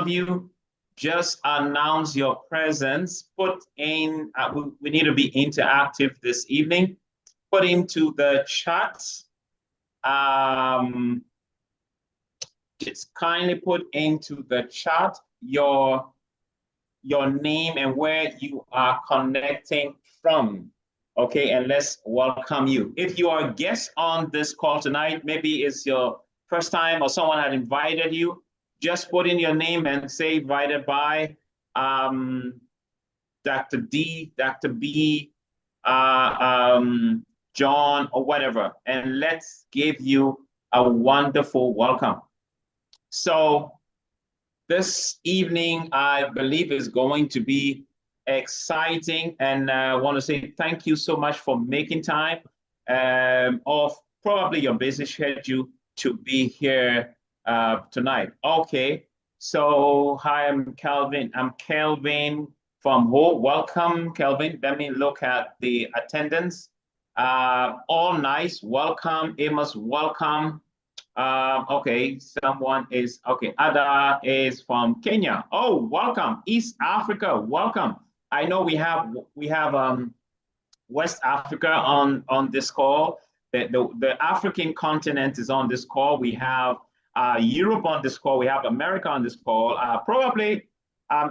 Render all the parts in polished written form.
of you, just announce your presence. Put in, we need to be interactive this evening. Put into the chat. Just kindly put into the chat your name and where you are connecting from. Okay, and let's welcome you. If you are a guest on this call tonight, maybe it's your first time or someone had invited you, just put in your name and say invited by Dr. D, Dr. B, John, or whatever, and let's give you a wonderful welcome. So this evening, I believe, is going to be exciting, and I want to say thank you so much for making time of probably your busy schedule to be here tonight. Okay, so hi, I'm Kelvin. I'm Kelvin from Ho. Welcome, Kelvin. Let me look at the attendance. All nice. Welcome, Amos. Welcome. Okay, someone is, okay, Ada is from Kenya. Oh, welcome, East Africa, welcome. I know we have West Africa on this call. The African continent is on this call. We have Europe on this call. We have America on this call. Probably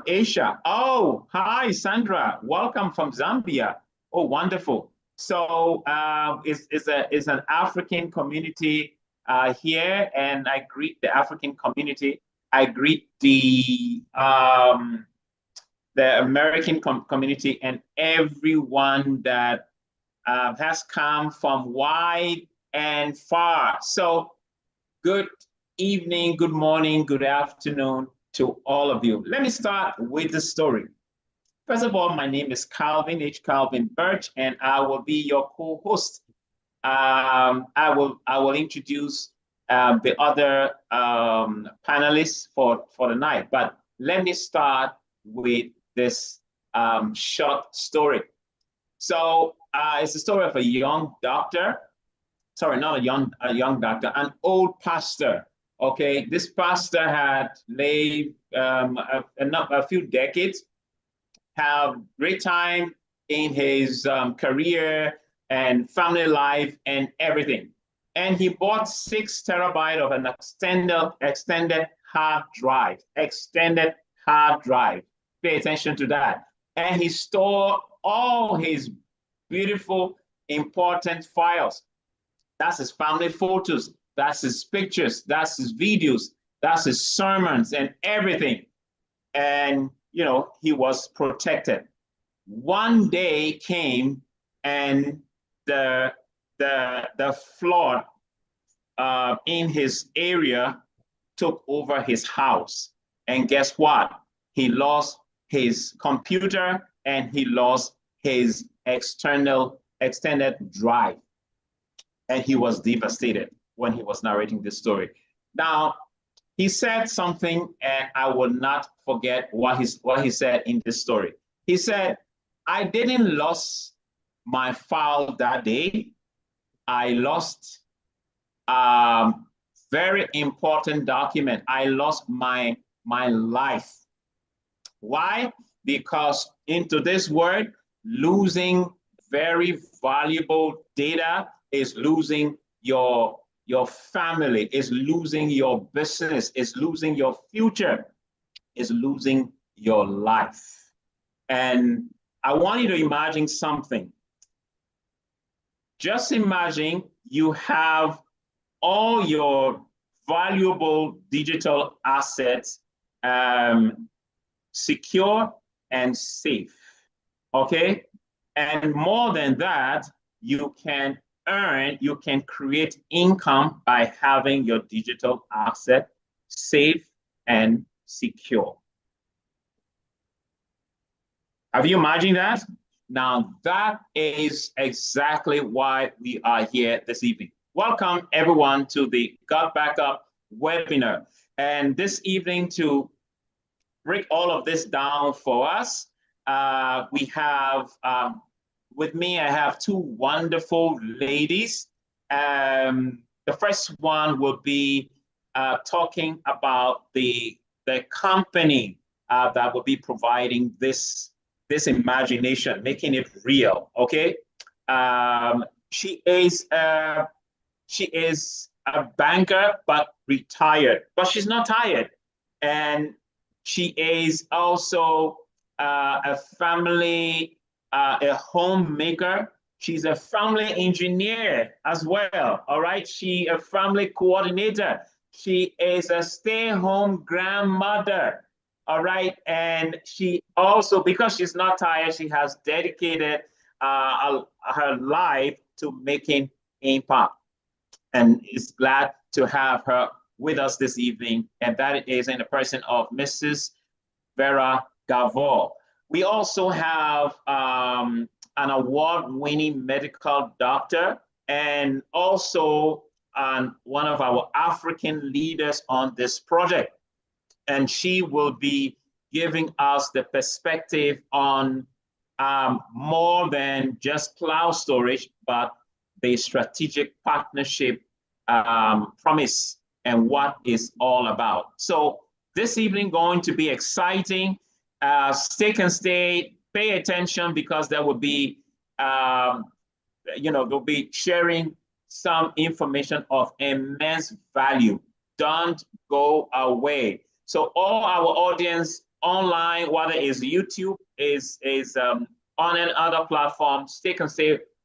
Asia. Oh, hi, Sandra. Welcome from Zambia. Oh, wonderful. So it's an African community here, and I greet the African community. I greet the American community and everyone that has come from wide and far. So good evening, good morning, good afternoon to all of you. Let me start with the story. First of all, my name is Calvin H. Calvin Birch, and I will be your co-host. I will introduce the other panelists for the night, but let me start with this short story. So it's the story of a young doctor. Sorry, not a young doctor, an old pastor. Okay, this pastor had lived a few decades, have great time in his career and family life and everything. And he bought 6 terabytes of an extended hard drive, Pay attention to that. And he stored all his beautiful, important files. That's his family photos, that's his pictures, that's his videos, that's his sermons and everything. And, you know, he was protected. One day came and the flood in his area took over his house. And guess what? He lost his computer and he lost his extended drive. And he was devastated when he was narrating this story. Now, he said something, and I will not forget what he said in this story. He said, I didn't lose my file that day. I lost a very important document. I lost my life. Why? Because into this word, losing very valuable data is losing your family, is losing your business, is losing your future, is losing your life. And I want you to imagine something. Just imagine you have all your valuable digital assets secure and safe, okay? And more than that, you can create income by having your digital asset safe and secure. Have you imagined that? Now, that is exactly why we are here this evening. Welcome, everyone, to the GotBackup webinar. And this evening, to break all of this down for us, we have, with me, I have 2 wonderful ladies. The first one will be talking about the the company that will be providing this imagination, making it real. Okay, she is a banker, but retired, but she's not tired, and she is also a family, a homemaker. She's a family engineer as well. All right, she a family coordinator. She is a stay-home grandmother. All right, and she also, because she's not tired, she has dedicated her life to making impact, and is glad to have her with us this evening, and that is in the person of Mrs. Vera Gavor. We also have an award-winning medical doctor, and also one of our African leaders on this project. And she will be giving us the perspective on more than just cloud storage, but the strategic partnership promise and what it's all about. So this evening going to be exciting. Stay, pay attention, because there will be, they'll be sharing some information of immense value. Don't go away. So all our audience online, whether it's YouTube, is on another platform, stay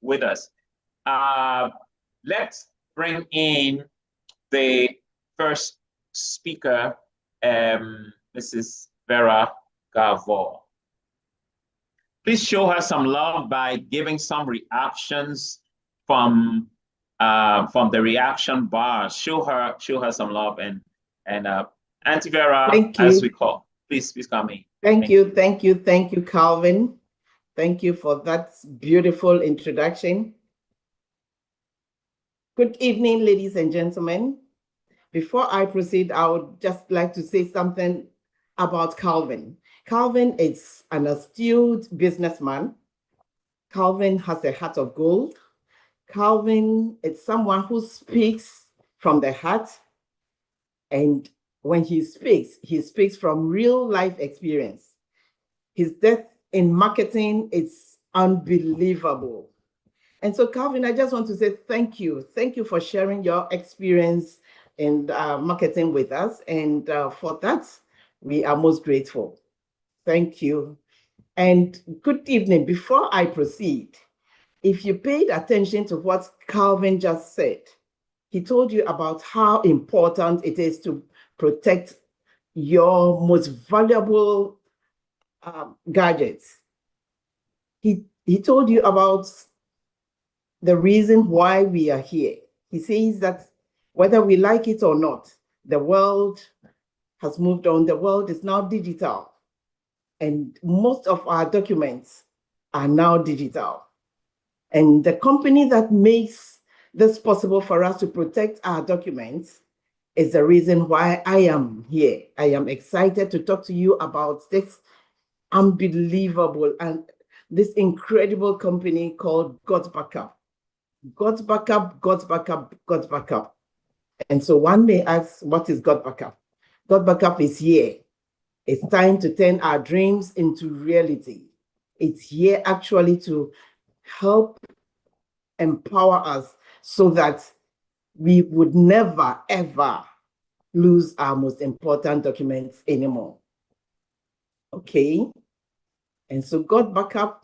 with us. Let's bring in the first speaker, Mrs. Vera Gavor. Please show her some love by giving some reactions from the reaction bar. Show her some love, and Auntie Vera, as we call. Please come in. Thank you, Calvin. Thank you for that beautiful introduction. Good evening, ladies and gentlemen. Before I proceed, I would just like to say something about Calvin. Calvin is an astute businessman. Calvin has a heart of gold. Calvin is someone who speaks from the heart. And when he speaks from real life experience. His depth in marketing is unbelievable. And so, Calvin, I just want to say thank you. Thank you for sharing your experience in marketing with us. And for that, we are most grateful. Thank you. And good evening. Before I proceed, if you paid attention to what Calvin just said, he told you about how important it is to protect your most valuable gadgets. He told you about the reason why we are here. He says that whether we like it or not, the world has moved on. The world is now digital. And most of our documents are now digital. And the company that makes this possible for us to protect our documents is the reason why I am here. I am excited to talk to you about this unbelievable and this incredible company called GotBackup. GotBackup. And so one may ask, what is GotBackup? GotBackup is here. It's time to turn our dreams into reality. It's here actually to help empower us so that we would never, ever lose our most important documents anymore. Okay. And so GotBackup,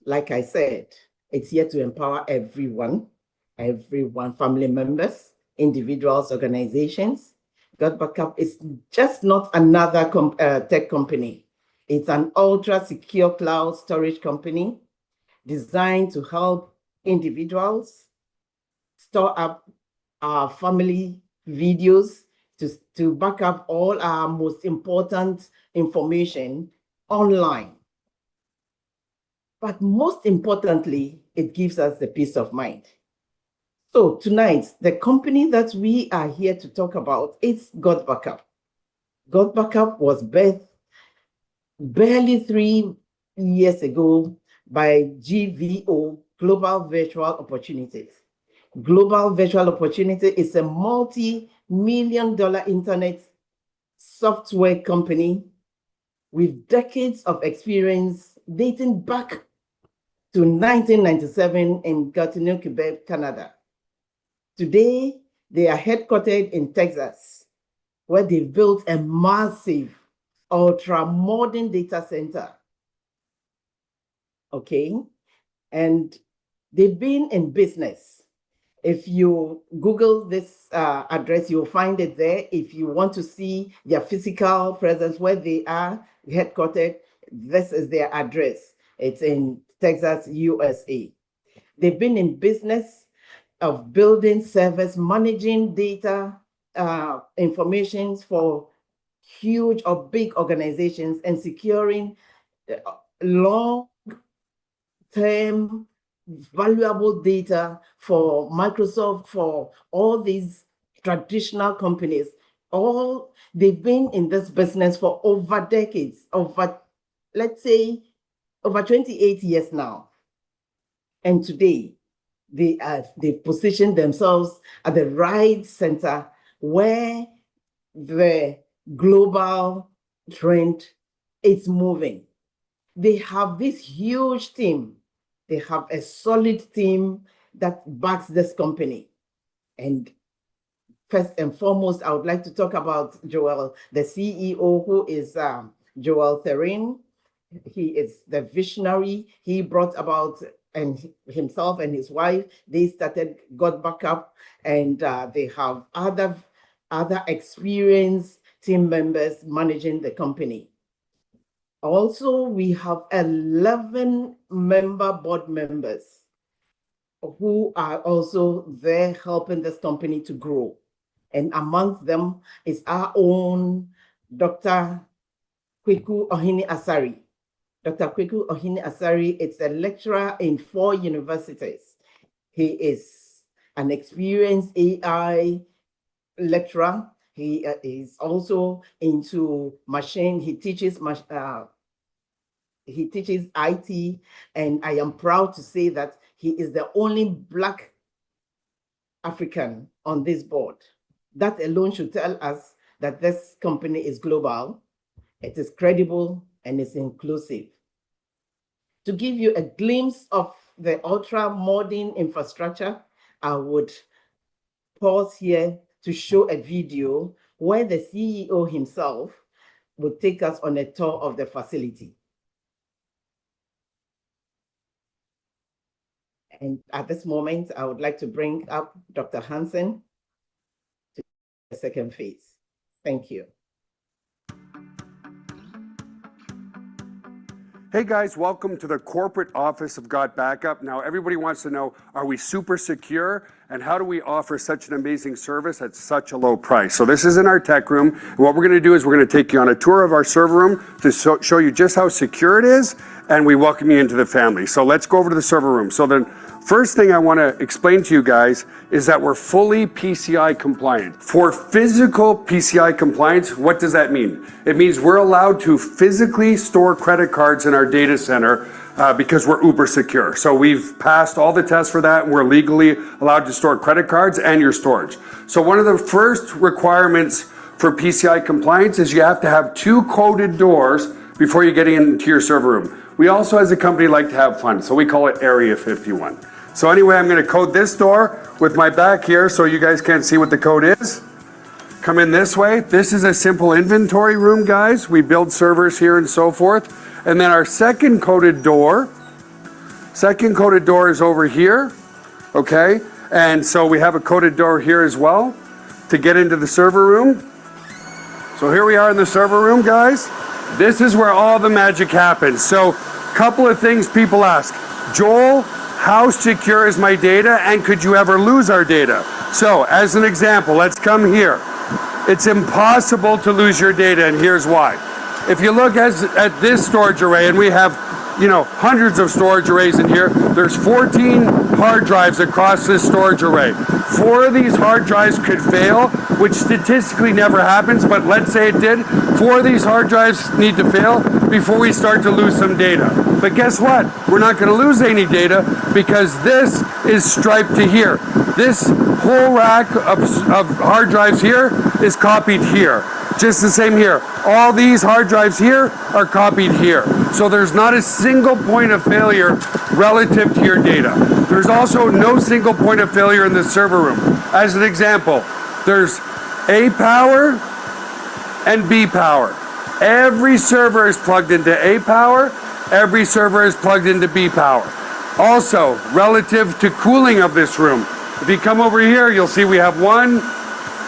like I said, it's here to empower everyone, family members, individuals, organizations. GotBackup is just not another tech company. It's an ultra secure cloud storage company designed to help individuals store up our family videos, to back up all our most important information online. But most importantly, it gives us the peace of mind. So tonight, the company that we are here to talk about is GotBackup. GotBackup was birthed barely 3 years ago by GVO, Global Virtual Opportunities. Global Virtual Opportunity is a multi-million-dollar internet software company with decades of experience dating back to 1997 in Gatineau, Quebec, Canada. Today, they are headquartered in Texas, where they've built a massive, ultra-modern data center. Okay, and they've been in business. If you Google this address, you'll find it there. If you want to see their physical presence, where they are headquartered, this is their address. It's in Texas, USA. They've been in business of building servers, managing data, information for huge or big organizations, and securing long-term valuable data for Microsoft, for all these traditional companies. They've been in this business for over decades, let's say over 28 years now. And today, they've positioned themselves at the right center where the global trend is moving. They have this huge team. They have a solid team that backs this company. And first and foremost, I would like to talk about Joel, the CEO, who is Joel Therin. He is the visionary. He brought about, and himself and his wife, they started GotBackup, and they have other experienced team members managing the company. Also, we have 11 board members who are also there helping this company to grow. And amongst them is our own Dr. Kweku Ohini Asari. Dr. Kweku Ohini Asari is a lecturer in 4 universities. He is an experienced AI lecturer. He is also into machine. He teaches IT, and I am proud to say that he is the only Black African on this board. That alone should tell us that this company is global, it is credible, and it's inclusive. To give you a glimpse of the ultra-modern infrastructure, I would pause here to show a video where the CEO himself would take us on a tour of the facility. And at this moment, I would like to bring up Dr. Hanson to the second phase. Thank you. Hey guys, welcome to the corporate office of GotBackup. Now everybody wants to know, are we super secure? And how do we offer such an amazing service at such a low price? So this is in our tech room. And what we're gonna do is we're gonna take you on a tour of our server room to show you just how secure it is, and we welcome you into the family. So let's go over to the server room. So the first thing I wanna explain to you guys is that we're fully PCI compliant. For physical PCI compliance, what does that mean? It means we're allowed to physically store credit cards in our data center because we're uber secure. So we've passed all the tests for that, and we're legally allowed to store credit cards and your storage. So one of the first requirements for PCI compliance is you have to have 2 coded doors before you get into your server room. We also, as a company, like to have fun, so we call it Area 51. So anyway, I'm gonna code this door with my back here so you guys can't see what the code is. Come in this way. This is a simple inventory room, guys. We build servers here and so forth. And then our second coded door is over here, okay? And so we have a coded door here as well to get into the server room. So here we are in the server room, guys. This is where all the magic happens. So couple of things people ask. Joel, how secure is my data, and could you ever lose our data? So as an example, let's come here. It's impossible to lose your data, and here's why. If you look at this storage array, and we have, hundreds of storage arrays in here, there's 14 hard drives across this storage array. 4 of these hard drives could fail, which statistically never happens, but let's say it did. 4 of these hard drives need to fail before we start to lose some data. But guess what? We're not going to lose any data because this is striped to here. This whole rack of hard drives here is copied here. Just the same here. All these hard drives here are copied here. So there's not a single point of failure relative to your data. There's also no single point of failure in the server room. As an example, there's A power and B power. Every server is plugged into A power. Every server is plugged into B power. Also, relative to cooling of this room, if you come over here, you'll see we have 1,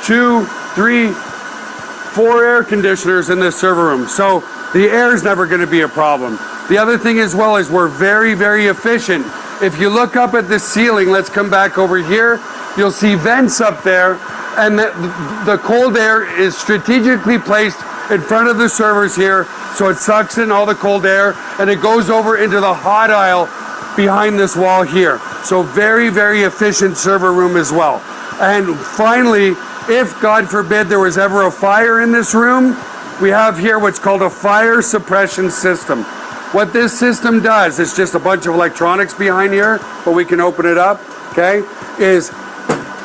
2, 3, 4 air conditioners in this server room. So the air is never going to be a problem. The other thing as well is we're very, very efficient. If you look up at the ceiling, let's come back over here, you'll see vents up there, and the cold air is strategically placed in front of the servers here, so it sucks in all the cold air, and it goes over into the hot aisle behind this wall here. So very, very efficient server room as well. And finally, if God forbid there was ever a fire in this room, we have here what's called a fire suppression system. What this system does, it's just a bunch of electronics behind here, but we can open it up, okay, is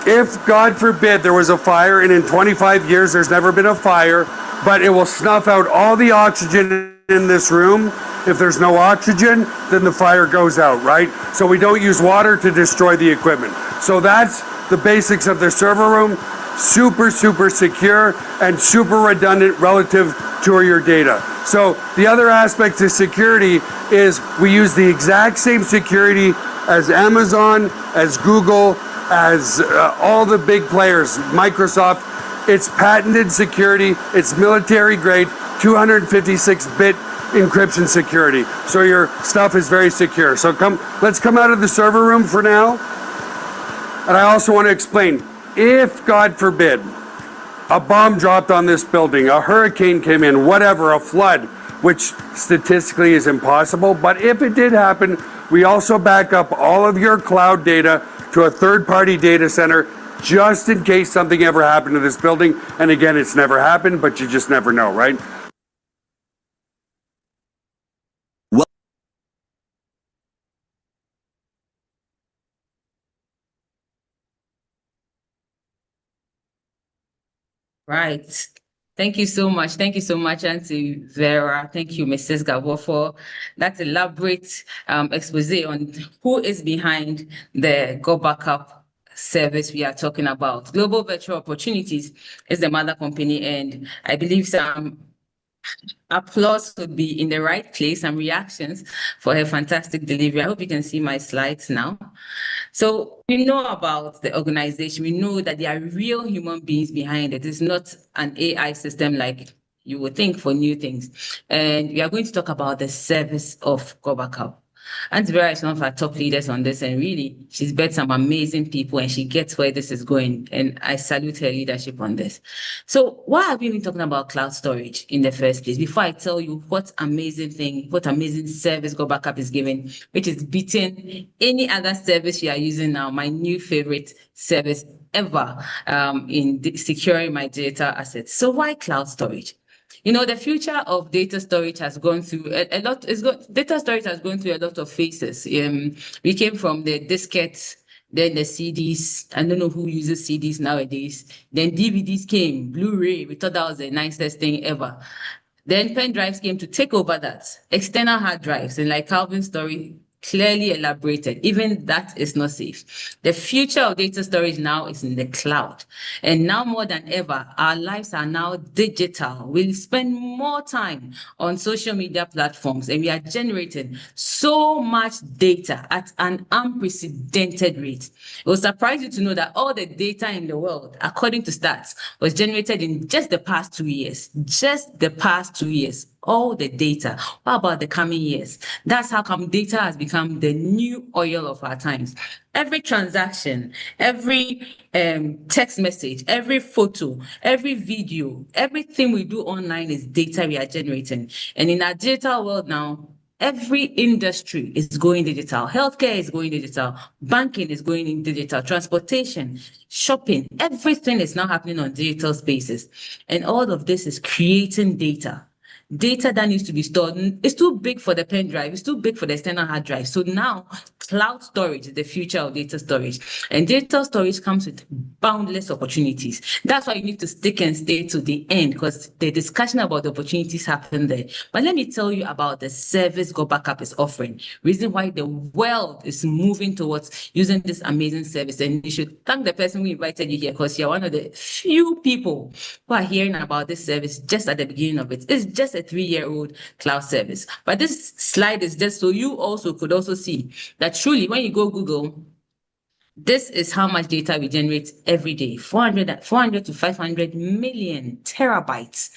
if God forbid there was a fire, and in 25 years there's never been a fire, but it will snuff out all the oxygen in this room. If there's no oxygen, then the fire goes out, right? So we don't use water to destroy the equipment. So that's the basics of the server room. Super, super secure and super redundant relative to your data. So the other aspect of security is we use the exact same security as Amazon, as Google, as all the big players, Microsoft. It's patented security, it's military grade, 256-bit encryption security. So your stuff is very secure. So let's come out of the server room for now. And I also want to explain, if God forbid, a bomb dropped on this building, a hurricane came in, whatever, a flood, which statistically is impossible, but if it did happen, we also back up all of your cloud data to a third-party data center just in case something ever happened to this building. And again, it's never happened, but you just never know, right? Right. Thank you so much. Thank you so much, Auntie Vera. Thank you, Mrs. Gavor, for that elaborate expose on who is behind the GotBackup service we are talking about. Global Virtual Opportunities is the mother company, and I believe some applause would be in the right place, some reactions for her fantastic delivery. I hope you can see my slides now. So we know about the organization. We know that there are real human beings behind it. It's not an AI system like you would think for new things. And we are going to talk about the service of GotBackup. Auntie Vera is one of our top leaders on this, and really, she's bet some amazing people, and she gets where this is going. And I salute her leadership on this. So why have we been talking about cloud storage in the first place? Before I tell you what amazing service GotBackup is giving, which is beating any other service you are using now, my new favorite service ever in securing my data assets. So why cloud storage? You know, the future of data storage has gone through a lot. Data storage has gone through a lot of phases. We came from the diskettes, then the CDs. I don't know who uses CDs nowadays. Then DVDs came, Blu-ray. We thought that was the nicest thing ever. Then pen drives came to take over that. External hard drives, and like Calvin's story clearly elaborated, even that is not safe. The future of data storage now is in the cloud. And now more than ever, our lives are now digital. We spend more time on social media platforms, and we are generating so much data at an unprecedented rate. It will surprise you to know that all the data in the world, according to stats, was generated in just the past 2 years. Just the past 2 years. All the data. What about the coming years? That's how come data has become the new oil of our times. Every transaction, every text message, every photo, every video, everything we do online is data we are generating. And in our digital world now, every industry is going digital. Healthcare is going digital. Banking is going in digital. Transportation, shopping, everything is now happening on digital spaces. And all of this is creating data. data that needs to be stored. It's too big for the pen drive. It's too big for the external hard drive. So now cloud storage is the future of data storage. And data storage comes with boundless opportunities. That's why you need to stick and stay to the end, because the discussion about the opportunities happen there. But let me tell you about the service GotBackup is offering. Reason why the world is moving towards using this amazing service. And you should thank the person who invited you here, because you're one of the few people who are hearing about this service just at the beginning of it. It's just a 3-year-old cloud service. But this slide is just so you also could also see that truly when you go Google, this is how much data we generate every day, 400 to 500 million terabytes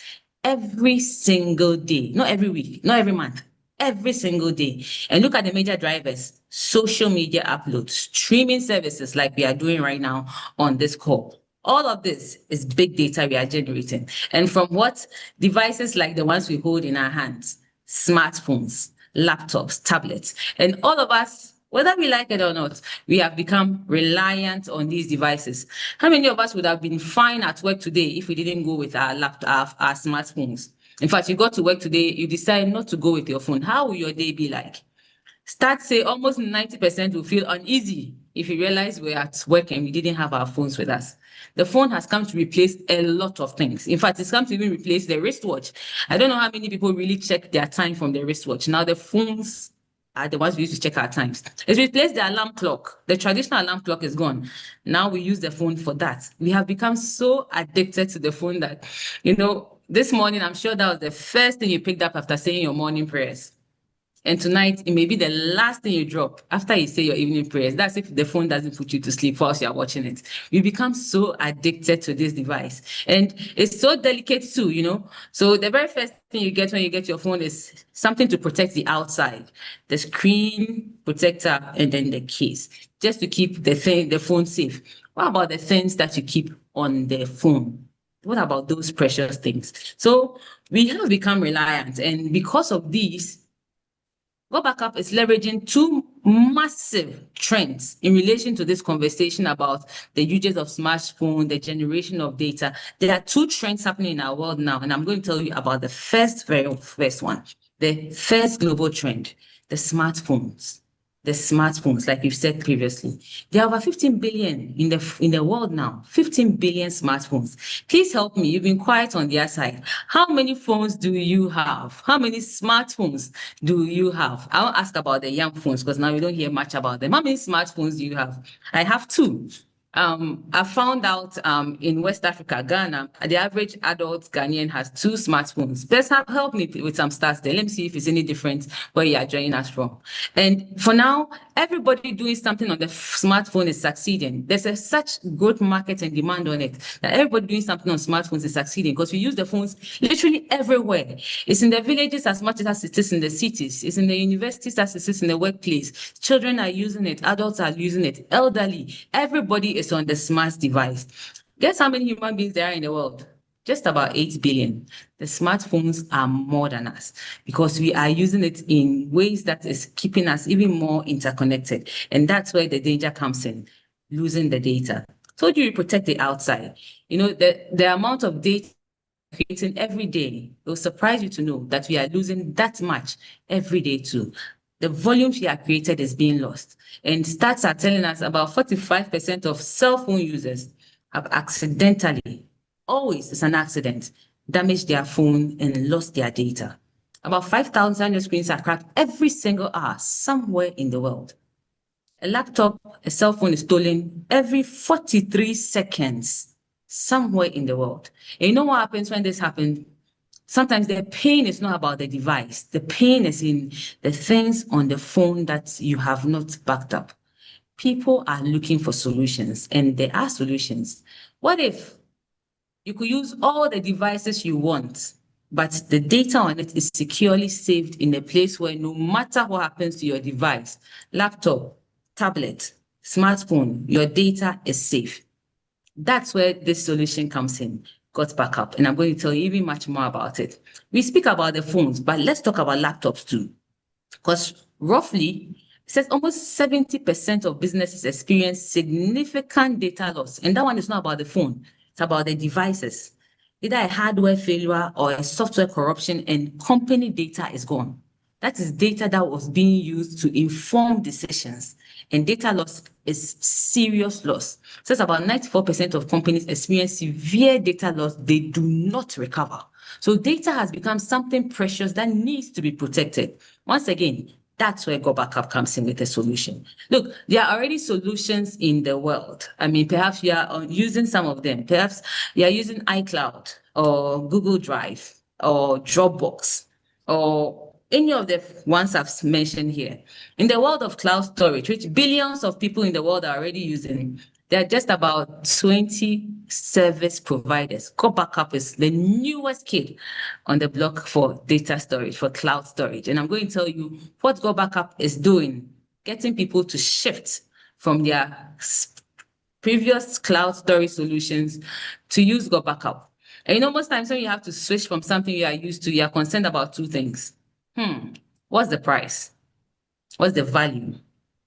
every single day, not every week, not every month, every single day. And look at the major drivers: social media uploads, streaming services like we are doing right now on this call. All of this is big data we are generating. And from what devices like the ones we hold in our hands, smartphones, laptops, tablets, and all of us, whether we like it or not, we have become reliant on these devices. How many of us would have been fine at work today if we didn't go with our laptop, our smartphones? In fact, you got to work today, you decide not to go with your phone. How will your day be like? Stats say almost 90% will feel uneasy if you realize we're at work and we didn't have our phones with us. The phone has come to replace a lot of things. In fact, it's come to even replace the wristwatch. I don't know how many people really check their time from the wristwatch. Now the phones are the ones we use to check our times. It's replaced the alarm clock. The traditional alarm clock is gone. Now we use the phone for that. We have become so addicted to the phone that, this morning, I'm sure that was the first thing you picked up after saying your morning prayers. And tonight, it may be the last thing you drop after you say your evening prayers. That's if the phone doesn't put you to sleep whilst you're watching it. We become so addicted to this device. And it's so delicate too, So the very first thing you get when you get your phone is something to protect the outside, the screen protector, and then the case, just to keep the phone safe. What about the things that you keep on the phone? What about those precious things? So we have become reliant, and because of these, GotBackup is leveraging two massive trends in relation to this conversation about the usage of smartphone, the generation of data. There are two trends happening in our world now, and I'm going to tell you about the very first one. The first global trend, the smartphones. The smartphones, like we've said previously. There are over 15 billion in the world now, 15 billion smartphones. Please help me, you've been quiet on the other side. How many phones do you have? How many smartphones do you have? I won't ask about the young phones because now we don't hear much about them. How many smartphones do you have? I have 2. I found out in West Africa, Ghana, the average adult Ghanaian has 2 smartphones. Let's help me with some stats there. Let me see if it's any different where you are joining us from. And for now, everybody doing something on the smartphone is succeeding. There's such good market and demand on it that everybody doing something on smartphones is succeeding because we use the phones literally everywhere. It's in the villages as much as it is in the cities. It's in the universities as it is in the workplace. Children are using it. Adults are using it. Elderly. Everybody is on the smart device. Guess how many human beings there are in the world? Just about 8 billion. The smartphones are more than us because we are using it in ways that is keeping us even more interconnected. And that's where the danger comes in, losing the data. So do you protect the outside? The amount of data creating every day, it will surprise you to know that we are losing that much every day too. The volumes we have created is being lost. And stats are telling us about 45% of cell phone users have accidentally, always it's an accident, damaged their phone and lost their data. About 5,000 screens are cracked every single hour somewhere in the world. A laptop, a cell phone is stolen every 43 seconds somewhere in the world. And you know what happens when this happens? Sometimes the pain is not about the device. The pain is in the things on the phone that you have not backed up. People are looking for solutions, and there are solutions. What if you could use all the devices you want, but the data on it is securely saved in a place where no matter what happens to your device, laptop, tablet, smartphone, your data is safe? That's where this solution comes in. GotBackup, and I'm going to tell you even much more about it. We speak about the phones, but let's talk about laptops too. Because roughly, it says almost 70% of businesses experience significant data loss. And that one is not about the phone, it's about the devices. either a hardware failure or a software corruption, and company data is gone. That is data that was being used to inform decisions. And data loss is serious loss. So it's about 94% of companies experience severe data loss they do not recover. So data has become something precious that needs to be protected. Once again, that's where GotBackup comes in with a solution. Look, there are already solutions in the world. I mean, perhaps you are using some of them. Perhaps you are using iCloud or Google Drive or Dropbox or any of the ones I've mentioned here. In the world of cloud storage, which billions of people in the world are already using, there are just about 20 service providers. GotBackup is the newest kid on the block for data storage, for cloud storage. And I'm going to tell you what GotBackup is doing, getting people to shift from their previous cloud storage solutions to use GotBackup. And most times when you have to switch from something you are used to, you are concerned about two things. What's the price? What's the value?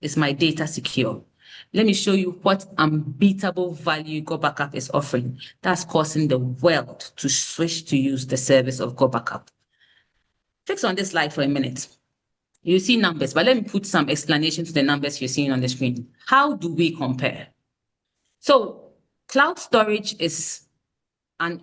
Is my data secure? Let me show you what unbeatable value GotBackup is offering. That's causing the world to switch to use the service of GotBackup. Fix on this slide for a minute. You see numbers, but let me put some explanation to the numbers you're seeing on the screen. How do we compare? So cloud storage is an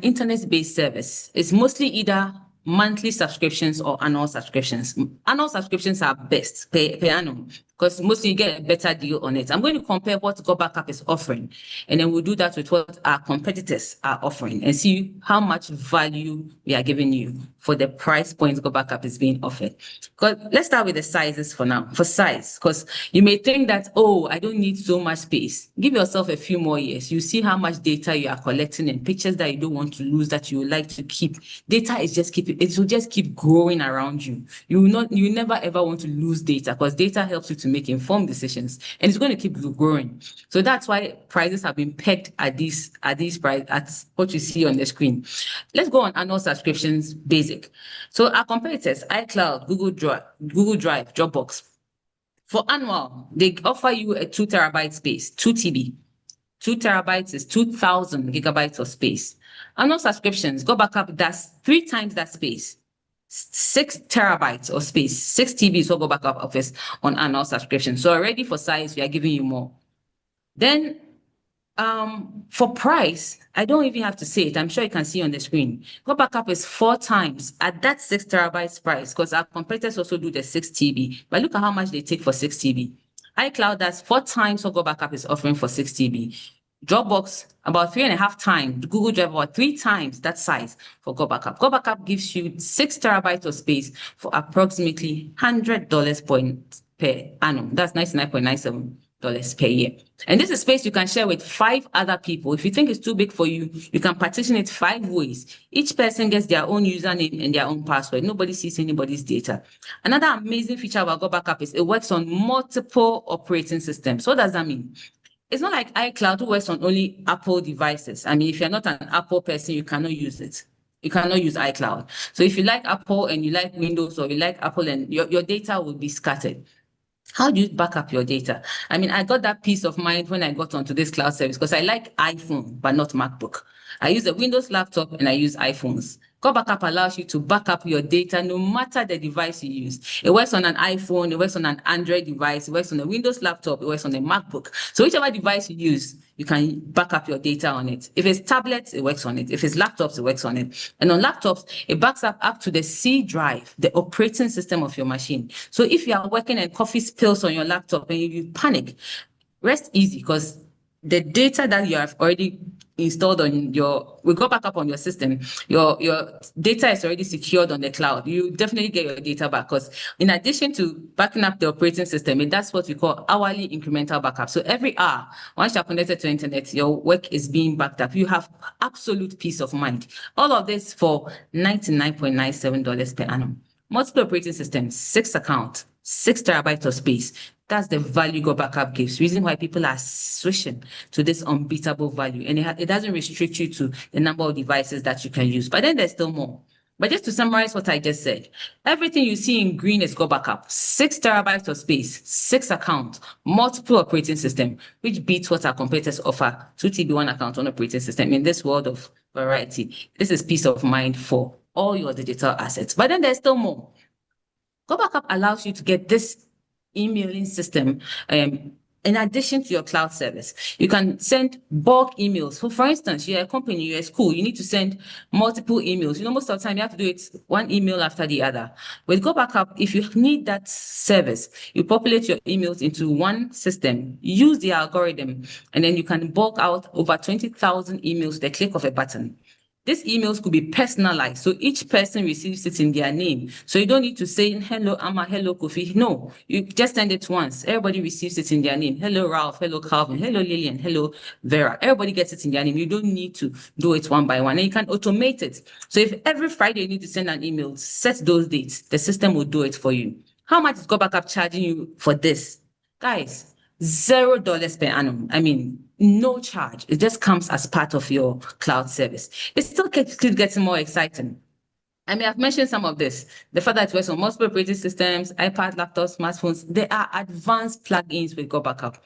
internet-based service. It's mostly either monthly subscriptions or annual subscriptions. Annual subscriptions are best per annum because mostly you get a better deal on it. I'm going to compare what GotBackup is offering, and then we'll do that with what our competitors are offering and see how much value we are giving you for the price point GotBackup is being offered. Because let's start with the sizes for now. For size, because you may think that, oh, I don't need so much space. Give yourself a few more years. You see how much data you are collecting and pictures that you don't want to lose that you would like to keep. Data is just it will just keep growing around you. You never ever want to lose data because data helps you to make informed decisions and it's going to keep growing. So that's why prices have been pegged at these price at what you see on the screen. Let's go on annual subscriptions basic. So our competitors, iCloud, Google Drive, Dropbox. For annual, they offer you a 2 terabyte space, 2 TB. 2 terabytes is 2,000 gigabytes of space. Annual subscriptions, GotBackup does 3 times that space. 6 terabytes of space, 6 TB is what GotBackup offers on annual subscription. So already for size, we are giving you more. Then for price, I don't even have to say it. I'm sure you can see on the screen. GotBackup is 4 times at that 6 terabytes price because our competitors also do the 6 TB. But look at how much they take for 6 TB. iCloud does 4 times what GotBackup is offering for 6 TB. Dropbox, about 3.5 times. Google Drive, about 3 times that size for GotBackup. GotBackup gives you 6 terabytes of space for approximately $100 per annum. That's $99.97 per year. And this is space you can share with 5 other people. If you think it's too big for you, you can partition it 5 ways. Each person gets their own username and their own password. Nobody sees anybody's data. Another amazing feature about GotBackup is it works on multiple operating systems. What does that mean? It's not like iCloud who works on only Apple devices. I mean, if you're not an Apple person, you cannot use it. You cannot use iCloud. So if you like Apple and you like Windows or you like Apple, and your data will be scattered. How do you back up your data? I mean, I got that peace of mind when I got onto this cloud service because I like iPhone, but not MacBook. I use a Windows laptop and I use iPhones. GotBackup allows you to back up your data no matter the device you use. It works on an iPhone, it works on an Android device, it works on a Windows laptop, it works on a MacBook. So whichever device you use, you can back up your data on it. If it's tablets, it works on it. If it's laptops, it works on it. And on laptops, it backs up to the C drive, the operating system of your machine. So if you are working and coffee spills on your laptop and you panic, rest easy because the data that you have already installed on with GotBackup on your system, your data is already secured on the cloud. You definitely get your data back because in addition to backing up the operating system, that's what we call hourly incremental backup. So every hour, once you're connected to internet, your work is being backed up. You have absolute peace of mind. All of this for $99.97 per annum. Multiple operating systems, 6 accounts, 6 terabytes of space. That's the value GotBackup gives. Reason why people are switching to this unbeatable value. And it doesn't restrict you to the number of devices that you can use. But then there's still more. But just to summarize what I just said, everything you see in green is GotBackup. 6 terabytes of space, 6 accounts, multiple operating system, which beats what our competitors offer. 2 TB, 1 account, 1 operating system. In this world of variety, this is peace of mind for all your digital assets. But then there's still more. GotBackup allows you to get this emailing system in addition to your cloud service. You can send bulk emails. So for instance, you're a company, you're a school, you need to send multiple emails. Most of the time you have to do it one email after the other. With GotBackup, if you need that service, you populate your emails into one system, use the algorithm, and then you can bulk out over 20,000 emails with the click of a button. These emails could be personalized, so each person receives it in their name. So you don't need to say, hello, Amma, hello, Kofi. No, you just send it once. Everybody receives it in their name. Hello, Ralph, hello, Calvin, hello, Lillian, hello, Vera. Everybody gets it in their name. You don't need to do it one by one. And you can automate it. So if every Friday you need to send an email, set those dates. The system will do it for you. How much is GotBackup charging you for this? Guys, $0 per annum. I mean, no charge. It just comes as part of your cloud service. It still keeps getting more exciting. I mean, I've mentioned some of this. The fact that it works on multiple operating systems, iPad, laptops, smartphones, there are advanced plugins with GotBackup.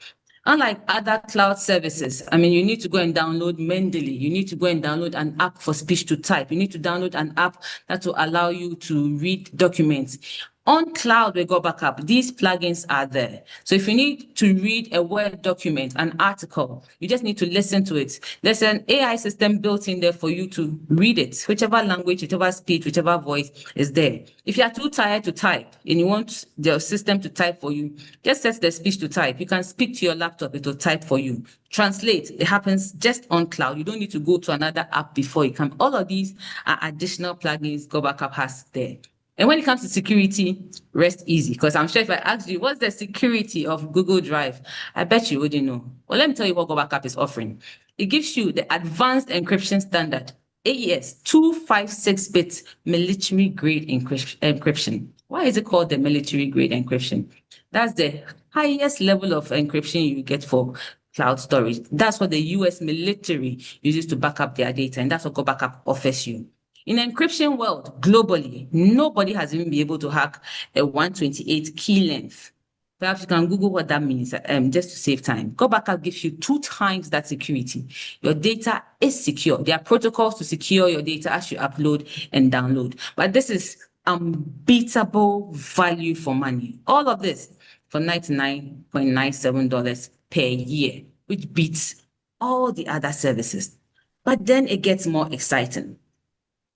Unlike other cloud services, I mean, you need to go and download Mendeley. You need to go and download an app for speech to type. You need to download an app that will allow you to read documents. On cloud with GotBackup, these plugins are there. So if you need to read a Word document, an article, you just need to listen to it. There's an AI system built in there for you to read it, whichever language, whichever speech, whichever voice is there. If you are too tired to type and you want the system to type for you, just set the speech to type. You can speak to your laptop, it will type for you. Translate, it happens just on cloud. You don't need to go to another app before you come. All of these are additional plugins GotBackup has there. And when it comes to security, rest easy, because I'm sure if I asked you, what's the security of Google Drive? I bet you wouldn't know. Well, let me tell you what GotBackup is offering. It gives you the advanced encryption standard, AES 256-bit military-grade encryption. Why is it called the military-grade encryption? That's the highest level of encryption you get for cloud storage. That's what the US military uses to back up their data, and that's what GotBackup offers you. In the encryption world, globally, nobody has even been able to hack a 128 key length. Perhaps you can Google what that means, just to save time. GotBackup gives you 2 times that security. Your data is secure. There are protocols to secure your data as you upload and download. But this is unbeatable value for money. All of this for $99.97 per year, which beats all the other services. But then it gets more exciting.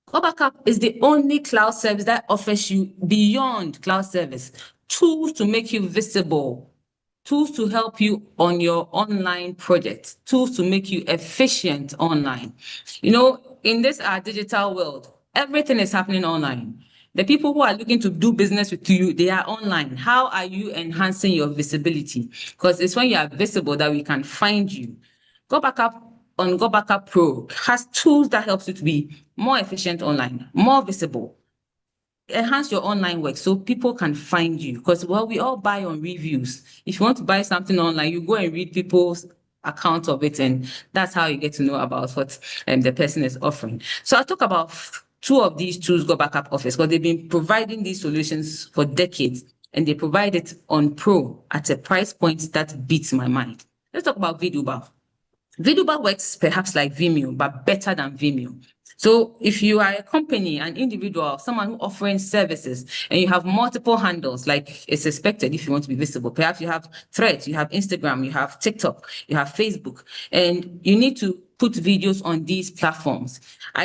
GotBackup is the only cloud service that offers you, beyond cloud service, tools to make you visible, tools to help you on your online projects, tools to make you efficient online. In this digital world, everything is happening online. The people who are looking to do business with you, they are online. How are you enhancing your visibility? Because it's when you are visible that we can find you. GotBackup on GotBackup Pro has tools that helps you to be more efficient online, more visible, enhance your online work so people can find you. Because, we all buy on reviews. If you want to buy something online, you go and read people's account of it, and that's how you get to know about what the person is offering. So I'll talk about 2 of these tools GotBackup offers, because they've been providing these solutions for decades, and they provide it on Pro at a price point that beats my mind. Let's talk about Viduba. Viduba works perhaps like Vimeo, but better than Vimeo. So if you are a company, an individual, someone who offering services, and you have multiple handles, like it's expected if you want to be visible, perhaps you have Threads, you have Instagram, you have TikTok, you have Facebook, and you need to put videos on these platforms.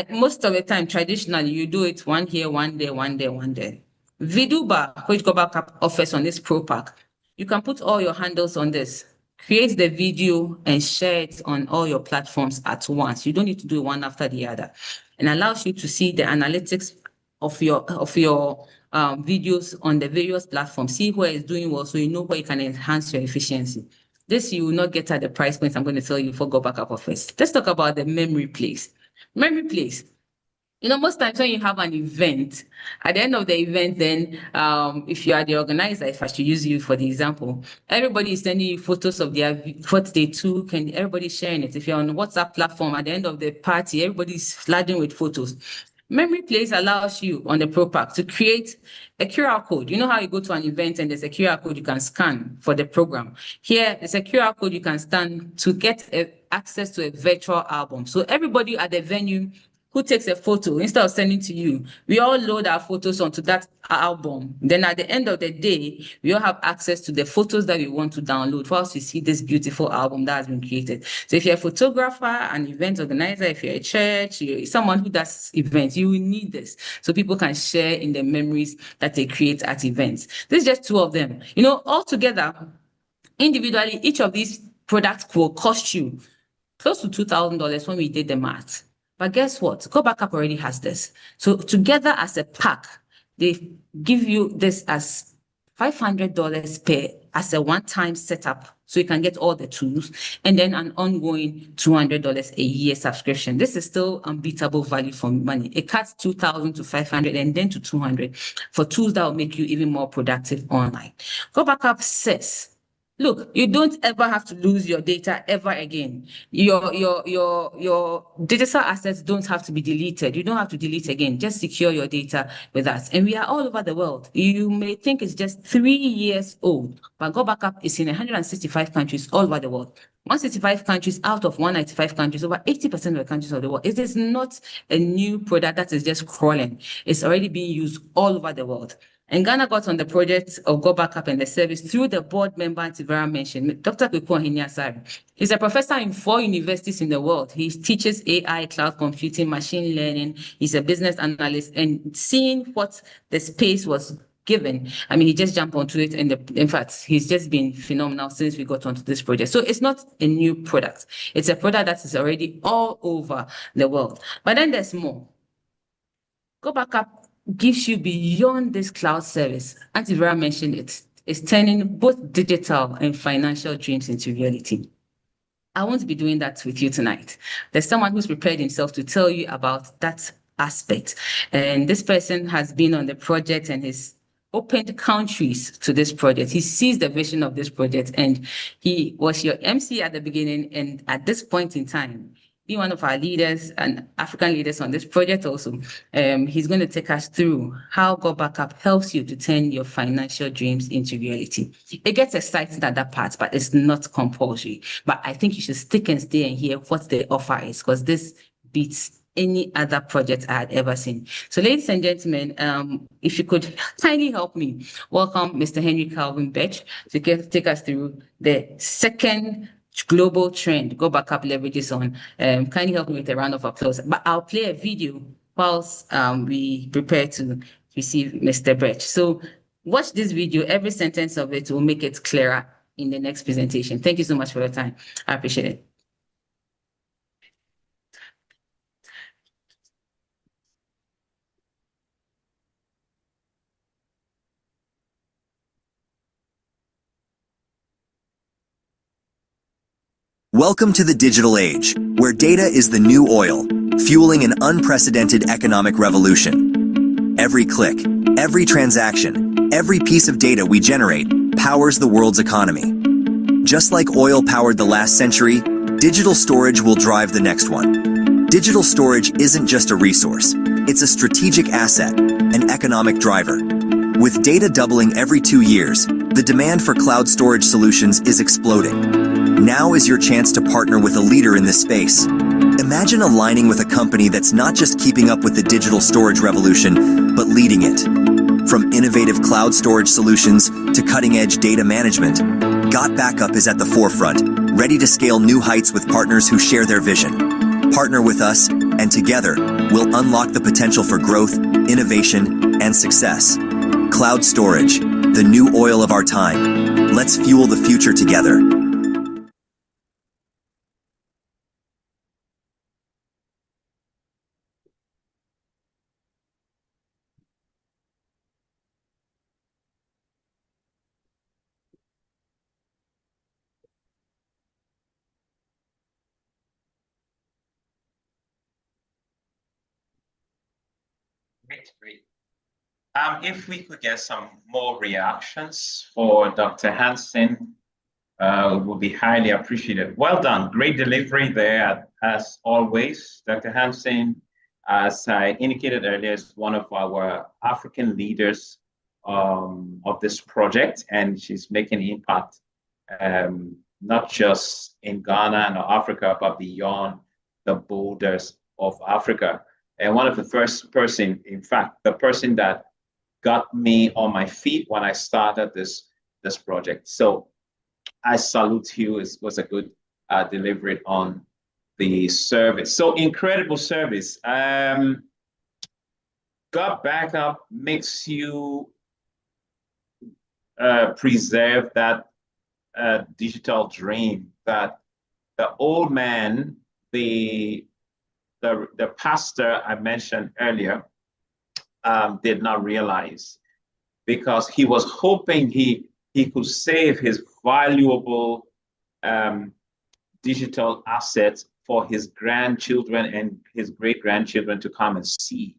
Most of the time, traditionally, you do it one here, one there, one there, one there. Viduba, which GotBackup offers on this Pro Pack, you can put all your handles on this. Create the video and share it on all your platforms at once. You don't need to do one after the other, and allows you to see the analytics of your videos on the various platforms. See where it's doing well, so you know where you can enhance your efficiency. This you will not get at the price point I'm going to tell you for GotBackup offers. Let's talk about the memory place. Memory place. Most times when you have an event, at the end of the event, then if you are the organizer, if I should use you for the example, everybody is sending you photos of what they took, and everybody's sharing it. If you're on a WhatsApp platform, at the end of the party, everybody's flooding with photos. Memory Place allows you on the Pro Pack to create a QR code. You know how you go to an event and there's a QR code you can scan for the program. Here, there's a QR code you can scan to get access to a virtual album. So everybody at the venue who takes a photo, instead of sending to you, we all load our photos onto that album. Then at the end of the day, we all have access to the photos that we want to download for us to see this beautiful album that has been created. So if you're a photographer, an event organizer, if you're a church, you're someone who does events, you will need this so people can share in the memories that they create at events. This is just two of them. You know, altogether, individually, each of these products will cost you close to $2,000 when we did the math. But guess what? GotBackup already has this. So together as a pack, they give you this as $500 per as a one-time setup, so you can get all the tools, and then an ongoing $200 a year subscription. This is still unbeatable value for money. It cuts $2,000 to $500 and then to $200 for tools that will make you even more productive online. GotBackup says, look, you don't ever have to lose your data ever again. Your digital assets don't have to be deleted. You don't have to delete again. Just secure your data with us. And we are all over the world. You may think it's just 3 years old, but GotBackup is in 165 countries all over the world. 165 countries out of 195 countries, over 80% of the countries of the world. It is not a new product that is just crawling. It's already being used all over the world. And Ghana got on the project of GotBackup and the service through the board member Auntie Vera mentioned, Dr. Kweku Ohinyasari. He's a professor in 4 universities in the world. He teaches AI, cloud computing, machine learning. He's a business analyst, and seeing what the space was given, I mean, he just jumped onto it, and in fact, he's just been phenomenal since we got onto this project. So it's not a new product. It's a product that is already all over the world. But then there's more. GotBackup gives you beyond this cloud service. Auntie Vera mentioned it. It's turning both digital and financial dreams into reality. I won't be doing that with you tonight. There's someone who's prepared himself to tell you about that aspect. And this person has been on the project and has opened countries to this project. He sees the vision of this project, and he was your MC at the beginning. And at this point in time, be one of our leaders and African leaders on this project also. He's going to take us through how GotBackup helps you to turn your financial dreams into reality. It gets exciting at that part, but it's not compulsory. But I think you should stick and stay and hear what the offer is, because this beats any other project I had ever seen. So ladies and gentlemen, if you could kindly help me welcome Mr. Henry Calvin Birch to take us through the second global trend GotBackup leverages on. Kindly help me with a round of applause. But I'll play a video whilst we prepare to receive Mr. Birch. So watch this video. Every sentence of it will make it clearer in the next presentation. Thank you so much for your time. I appreciate it. Welcome to the digital age, where data is the new oil, fueling an unprecedented economic revolution. Every click, every transaction, every piece of data we generate powers the world's economy. Just like oil powered the last century, digital storage will drive the next one. Digital storage isn't just a resource, it's a strategic asset, an economic driver. With data doubling every 2 years, the demand for cloud storage solutions is exploding. Now is your chance to partner with a leader in this space. Imagine aligning with a company that's not just keeping up with the digital storage revolution, but leading it. From innovative cloud storage solutions to cutting-edge data management, GotBackup is at the forefront, ready to scale new heights with partners who share their vision. Partner with us, and together, we'll unlock the potential for growth, innovation, and success. Cloud storage, the new oil of our time. Let's fuel the future together. Great. If we could get some more reactions for Dr. Hanson, it would be highly appreciated. Well done. Great delivery there, as always, Dr. Hanson. as I indicated earlier, is one of our African leaders of this project, and she's making an impact not just in Ghana and Africa, but beyond the borders of Africa. And one of the first person, in fact, the person that got me on my feet when I started this project. So I salute you. It was a good delivery on the service. So incredible service. GotBackup makes you preserve that digital dream that the old man, the pastor I mentioned earlier, did not realize, because he was hoping he could save his valuable digital assets for his grandchildren and his great-grandchildren to come and see.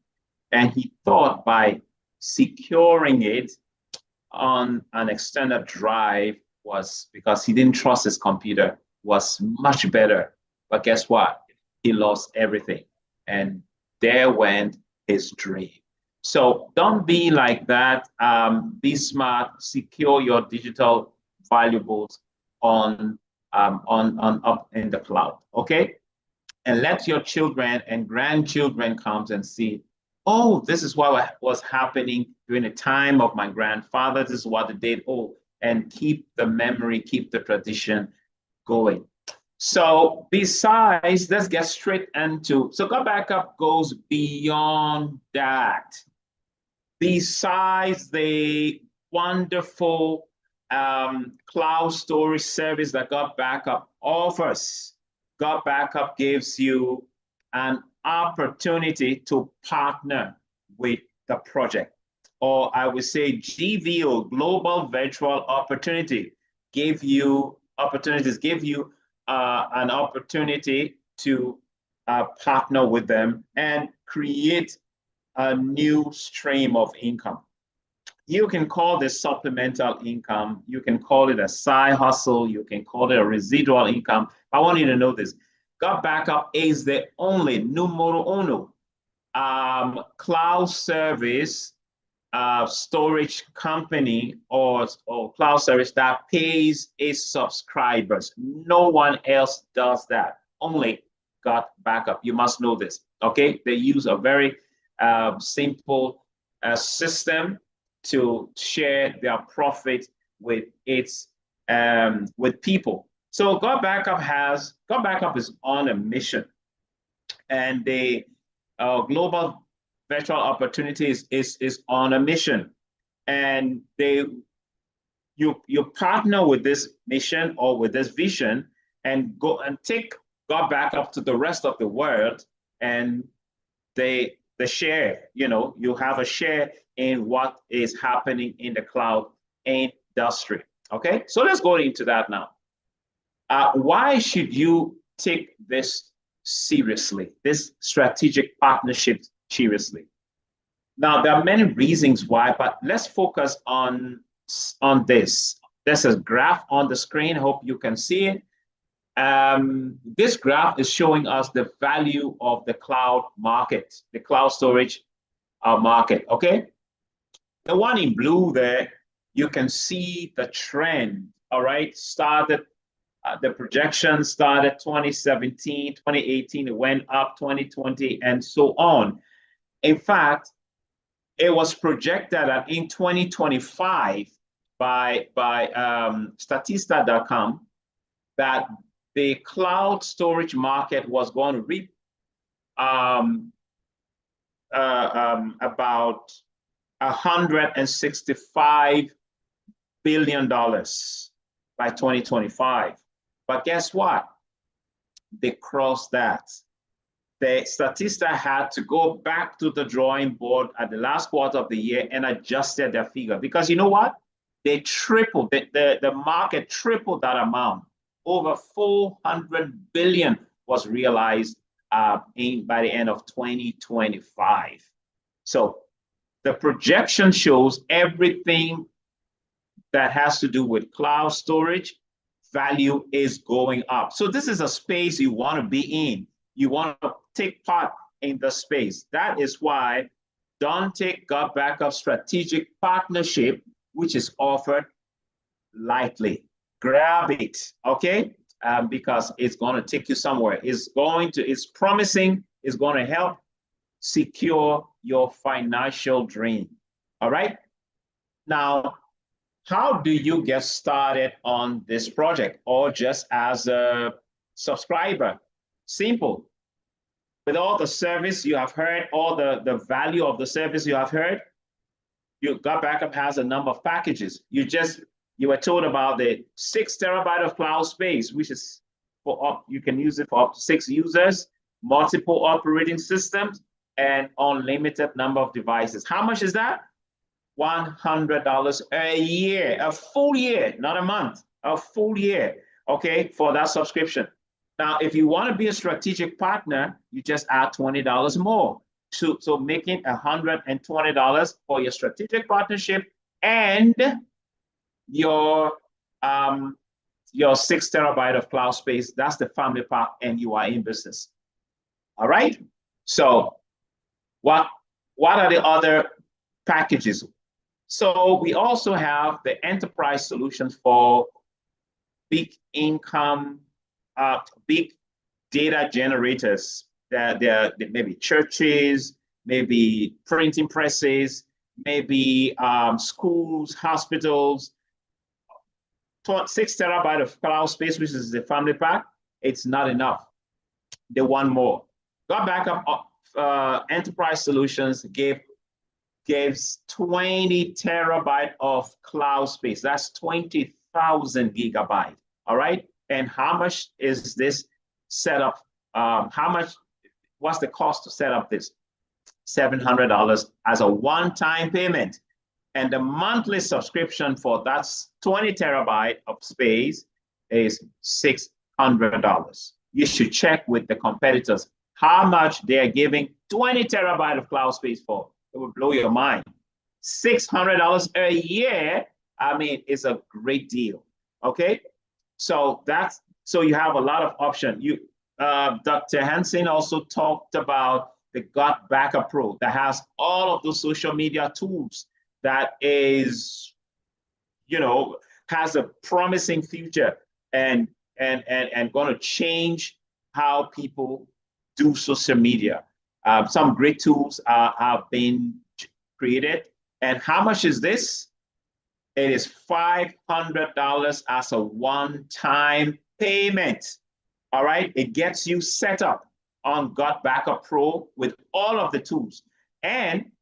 And he thought by securing it on an extended drive was, because he didn't trust his computer, was much better. But guess what? He lost everything. And there went his dream. So don't be like that. Be smart, secure your digital valuables on up in the cloud, okay? And let your children and grandchildren come and see, oh, this is what was happening during the time of my grandfather. This is what they did. Oh, and keep the memory, keep the tradition going. So besides, let's get straight into, so GotBackup goes beyond that. Besides the wonderful cloud storage service that GotBackup offers, GotBackup gives you an opportunity to partner with the project. Or I would say GVO, Global Virtual Opportunity, give you an opportunity to partner with them and create a new stream of income. You can call this supplemental income. You can call it a side hustle. You can call it a residual income. I want you to know this. GotBackup is the only numero uno cloud service storage company or cloud service that pays its subscribers. No one else does that. Only GotBackup. You must know this. Okay, they use a very simple system to share their profit with its with people. So GotBackup is on a mission, and the Global Virtual Opportunities is on a mission, and you partner with this mission or with this vision and go and take GotBackup to the rest of the world, and they share, you have a share in what is happening in the cloud industry. Okay, so let's go into that now. Why should you take this seriously, this strategic partnership seriously? Now, there are many reasons why, but let's focus on this. There's a graph on the screen. Hope you can see it. This graph is showing us the value of the cloud market, the cloud storage market, okay? The one in blue there, you can see the trend, all right? The projection started 2017, 2018, it went up 2020, and so on. In fact, it was projected that in 2025 by Statista.com that the cloud storage market was going to reap about $165 billion by 2025. But guess what? They crossed that. The Statista had to go back to the drawing board at the last quarter of the year and adjusted their figure, because you know what? They tripled, the market tripled that amount. Over 400 billion was realized by the end of 2025. So the projection shows everything that has to do with cloud storage value is going up. So this is a space you want to be in. You want to take part in the space. That is why don't take GotBackup strategic partnership, which is offered, lightly. Grab it, okay? Because it's going to take you somewhere. It's promising, it's going to help secure your financial dream. All right? Now, how do you get started on this project or just as a subscriber? Simple. With all the service you have heard, all the value of the service you have heard, GotBackup has a number of packages. You were told about the 6 terabyte of cloud space, which is you can use it for up to 6 users, multiple operating systems, and unlimited number of devices. How much is that? $100 a year, a full year, not a month, a full year, okay, for that subscription. Now, if you want to be a strategic partner, you just add $20 more. So making $120 for your strategic partnership and your 6 terabyte of cloud space. That's the family pack, and you are in business. All right. So what are the other packages? So we also have the enterprise solutions for big income, big data generators. They're maybe churches, maybe printing presses, maybe schools, hospitals. 6 terabyte of cloud space, which is the family pack, it's not enough. They want more. GotBackup Enterprise Solutions gives 20 terabyte of cloud space. That's 20,000 gigabyte. All right. And how much is this setup? What's the cost to set up this? $700 as a one-time payment. And the monthly subscription for that 20 terabyte of space is $600. You should check with the competitors how much they're giving 20 terabyte of cloud space for. It will blow your mind. $600 a year, I mean, it's a great deal, okay? So you have a lot of options. Dr. Hanson also talked about the GotBackup Pro that has all of the social media tools that is, has a promising future and going to change how people do social media. Some great tools have been created. And how much is this? It is $500 as a one-time payment. All right, it gets you set up on GotBackup Pro with all of the tools. And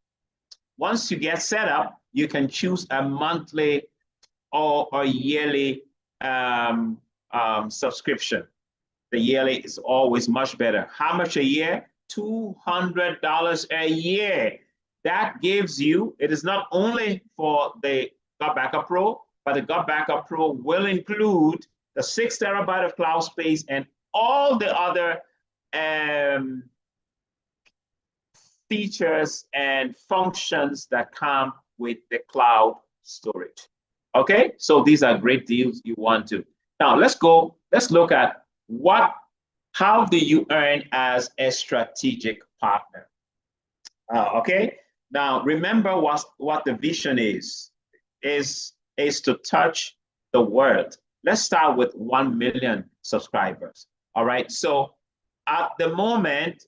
once you get set up, you can choose a monthly or a yearly subscription. The yearly is always much better. How much a year? $200 a year. That gives you, it is not only for the GotBackup Pro, but the GotBackup Pro will include the 6 terabyte of cloud space and all the other features and functions that come with the cloud storage. Okay, so these are great deals you want to. Now let's look at how do you earn as a strategic partner? Okay, now remember what the vision is to touch the world. Let's start with 1 million subscribers. All right, so at the moment,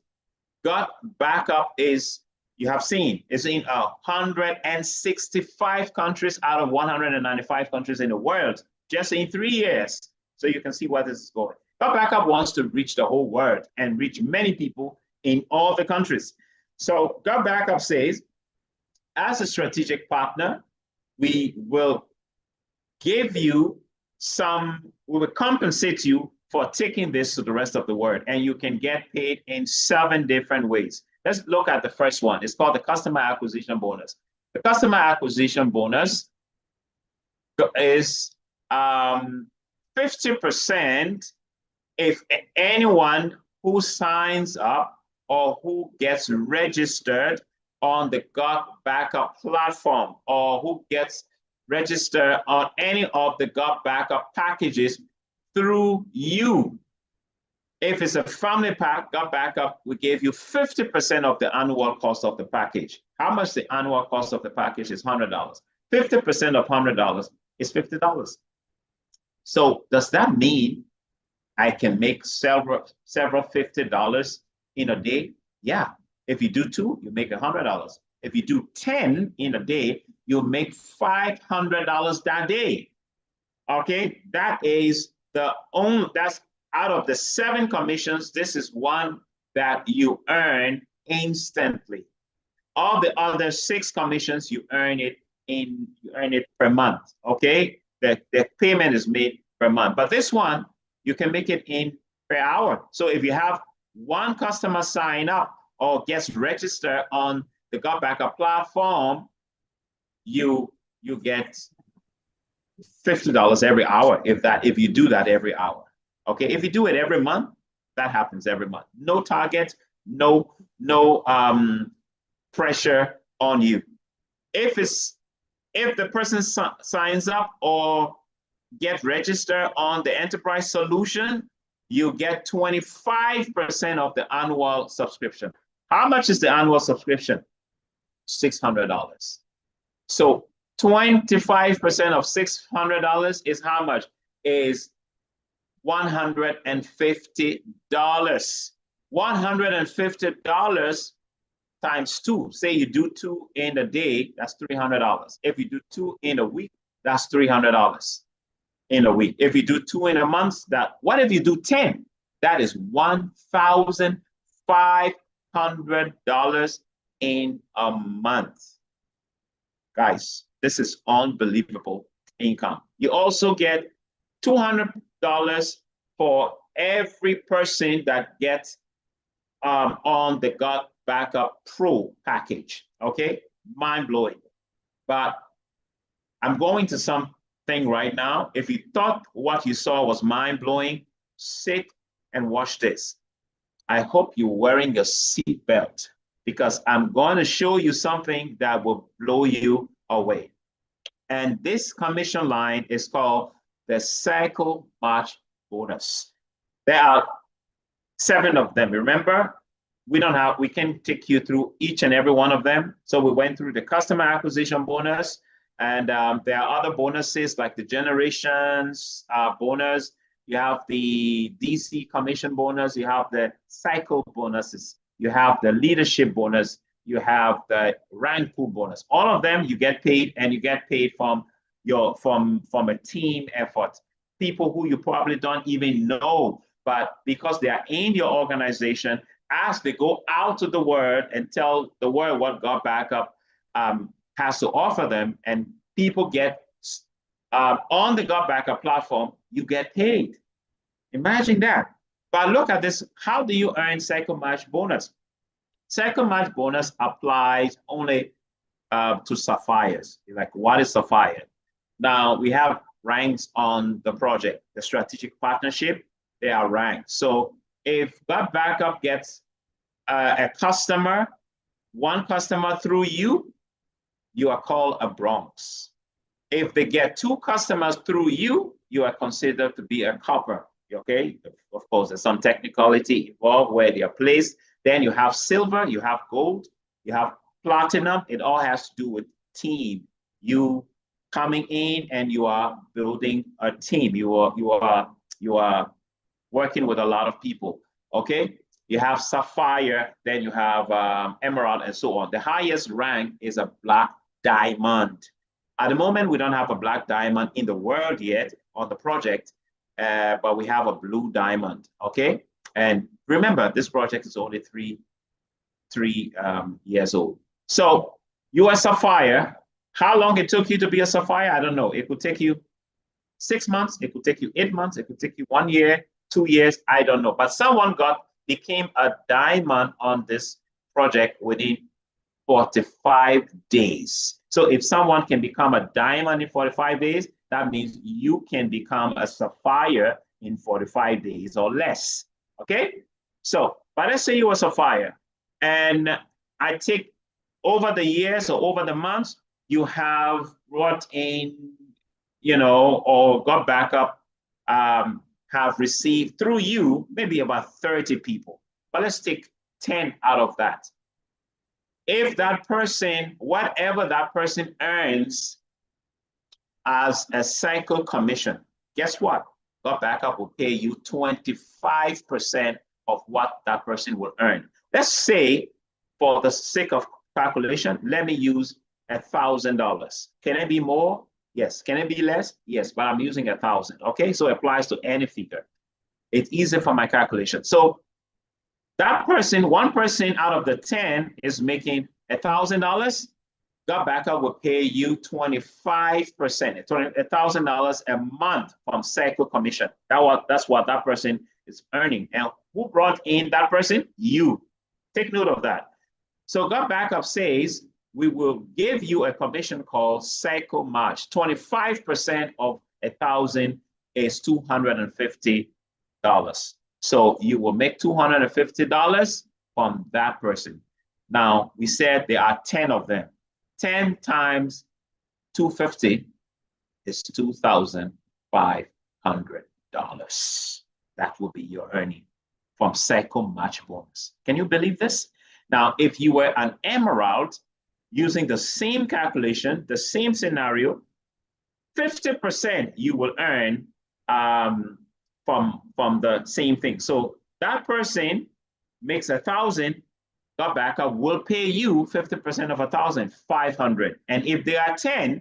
GotBackup is, you have seen, is in 165 countries out of 195 countries in the world, just in 3 years. So you can see where this is going. GotBackup wants to reach the whole world and reach many people in all the countries. So GotBackup says, as a strategic partner, we will give you we will compensate you for taking this to the rest of the world, and you can get paid in 7 different ways. Let's look at the first one. It's called the customer acquisition bonus. The customer acquisition bonus is 50% if anyone who signs up or who gets registered on the GotBackup platform or who gets registered on any of the GotBackup packages through you. If it's a family pack, GotBackup, we gave you 50% of the annual cost of the package. How much the annual cost of the package is $100. 50% of $100 is $50. So does that mean I can make several $50 in a day? Yeah. If you do 2, you make $100. If you do 10 in a day, you'll make $500 that day. Okay, that's out of the 7 commissions, this is one that you earn instantly. All the other 6 commissions, you earn it per month. Okay, the payment is made per month, but this one you can make it in per hour. So if you have 1 customer sign up or gets registered on the GotBackup platform, you get $50 every hour if you do that every hour. Okay, if you do it every month, that happens every month. No target, no pressure on you. If the person signs up or get registered on the enterprise solution, you get 25% of the annual subscription. How much is the annual subscription? $600. So 25% of $600 is how much? Is $150. $150 times 2. Say you do 2 in a day, that's $300. If you do 2 in a week, that's $300 in a week. If you do 2 in a month, what if you do 10? That is $1,500 in a month. Guys, this is unbelievable income. You also get $200 for every person that gets on the GotBackup Pro package. Okay, mind-blowing. But I'm going to something right now. If you thought what you saw was mind-blowing, sit and watch this. I hope you're wearing your seatbelt, because I'm going to show you something that will blow you away. And this commission line is called the Cycle March Bonus. There are 7 of them. Remember, we can take you through each and every one of them. So we went through the customer acquisition bonus, and there are other bonuses like the generations bonus. You have the DC commission bonus. You have the cycle bonuses. You have the leadership bonus. You have the rank pool bonus. All of them you get paid, and you get paid from a team effort. People who you probably don't even know, but because they are in your organization, as they go out to the world and tell the world what GotBackup has to offer them, and people get on the GotBackup platform, you get paid. Imagine that. But look at this. How do you earn Cycle Match bonus? Cycle Match bonus applies only to Sapphires. You're like, what is Sapphire? Now, we have ranks on the project. The strategic partnership, they are ranked. So if GotBackup gets a customer, 1 customer through you, you are called a bronze. If they get 2 customers through you, you are considered to be a copper. Okay, of course, there's some technicality involved where they are placed. Then you have silver, you have gold, you have platinum. It all has to do with team. You coming in and you are building a team. You are working with a lot of people. Okay, you have sapphire, then you have emerald, and so on. The highest rank is a black diamond. At the moment, we don't have a black diamond in the world yet on the project, but we have a blue diamond. Okay, and remember, this project is only three years old. So you are sapphire. How long it took you to be a sapphire? I don't know. It could take you 6 months. It could take you 8 months. It could take you 1 year, 2 years. I don't know. But someone became a diamond on this project within 45 days. So if someone can become a diamond in 45 days, that means you can become a sapphire in 45 days or less. Okay? So, but let's say you were a sapphire, and I take over the years or over the months, you have brought in, or GotBackup have received through you, maybe about 30 people. But let's take 10 out of that. If that person, whatever that person earns as a cycle commission, guess what? GotBackup will pay you 25% of what that person will earn. Let's say, for the sake of calculation, let me use $1,000. Can it be more? Yes. Can it be less? Yes, but I'm using 1,000. Okay, so it applies to any figure. It's easy for my calculation. So that person, one person out of the 10 is making $1,000. GotBackup will pay you 25%, $1,000 a month from cycle commission. That's what that person is earning. And who brought in that person? You. Take note of that. So GotBackup says we will give you a commission called cycle match. 25% of 1,000 is $250. So you will make $250 from that person. Now, we said there are 10 of them. 10 times 250 is $2,500. That will be your earning from cycle match bonus. Can you believe this? Now, if you were an emerald, using the same calculation, the same scenario, 50% you will earn from the same thing. So that person makes 1,000, GotBackup will pay you 50% of 1,000, 500. And if there are 10,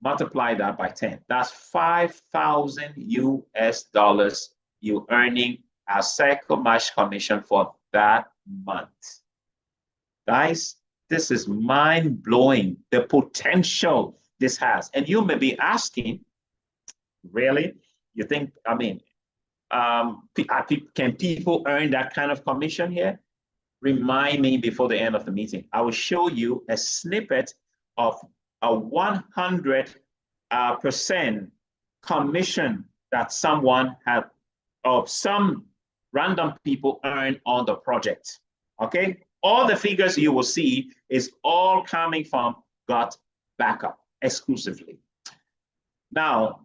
multiply that by 10. That's 5,000 US dollars you earning as cycle match commission for that month. Guys, this is mind-blowing, the potential this has. And you may be asking, really? You think, I mean, can people earn that kind of commission here? Remind me before the end of the meeting. I will show you a snippet of a 100% commission that someone had, or some random people earn on the project. Okay? All the figures you will see is all coming from GotBackup exclusively. Now,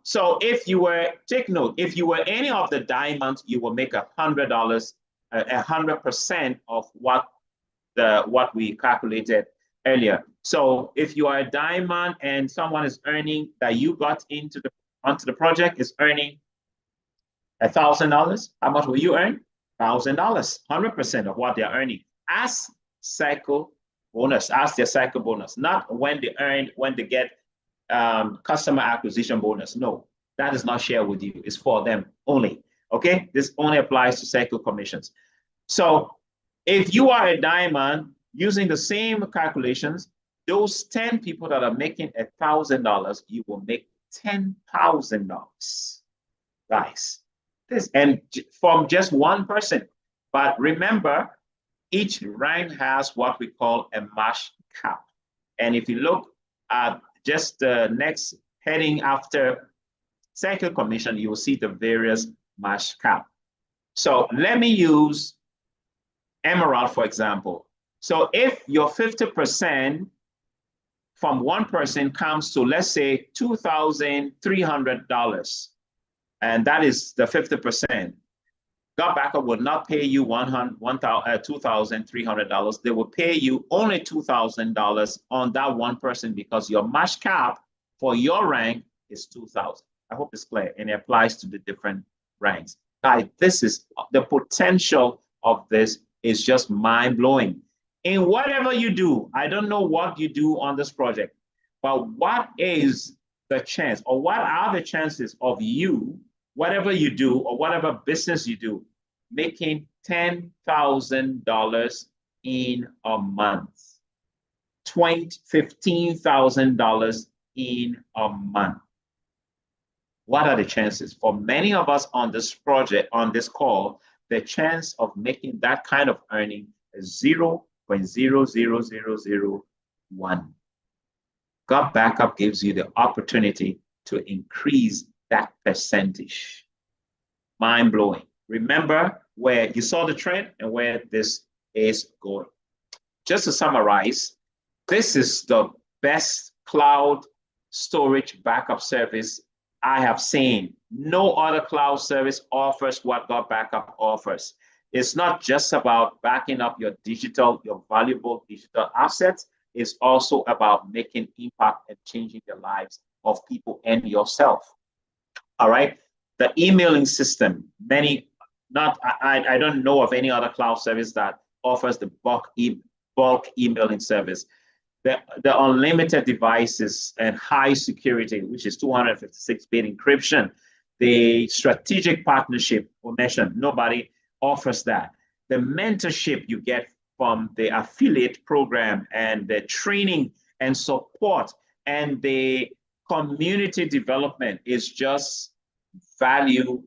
so if you were, take note, if you were any of the diamonds, you will make $100, 100% of what we calculated earlier. So if you are a diamond and someone is earning that you got onto the project is earning $1,000, how much will you earn? $1,000, 100% of what they're earning as cycle bonus, as their cycle bonus, not when they get customer acquisition bonus. No, that is not shared with you. It's for them only. Okay, this only applies to cycle commissions. So if you are a diamond using the same calculations, those 10 people that are making $1,000, you will make $10,000, guys. This, and from just one person. But remember, each rank has what we call a match cap. And if you look at just the next heading after cycle commission, you will see the various match cap. So let me use emerald, for example. So if your 50% from one person comes to, let's say, $2,300, and that is the 50%, GotBackup will not pay you $2,300. They will pay you only $2,000 on that one person because your match cap for your rank is $2,000. I hope it's clear, and it applies to the different ranks. Guys, this is the potential of this is just mind-blowing. In whatever you do, I don't know what you do on this project, but what is the chance, or what are the chances of you, whatever you do or whatever business you do, making $10,000 in a month, $15,000 in a month? What are the chances? For many of us on this project, on this call, the chance of making that kind of earning is 0.00001. GotBackup gives you the opportunity to increase that percentage. Mind-blowing. Remember where you saw the trend and where this is going. Just to summarize, this is the best cloud storage backup service I have seen. No other cloud service offers what GotBackup offers. It's not just about backing up your valuable digital assets. It's also about making impact and changing the lives of people and yourself. All right. The emailing system, I don't know of any other cloud service that offers the bulk emailing service. The unlimited devices and high security, which is 256-bit encryption, the strategic partnership we mentioned, nobody offers that. The mentorship you get from the affiliate program and the training and support and the community development is just value.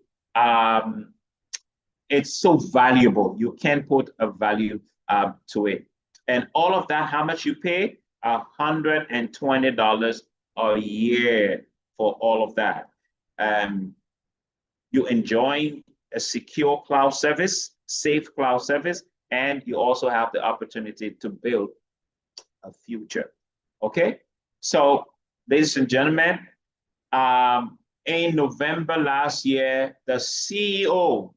It's so valuable. You can't put a value to it. And all of that, how much you pay? $120 a year for all of that. You enjoy a secure cloud service, safe cloud service, and you also have the opportunity to build a future. Okay? So, ladies and gentlemen, in November last year, the CEO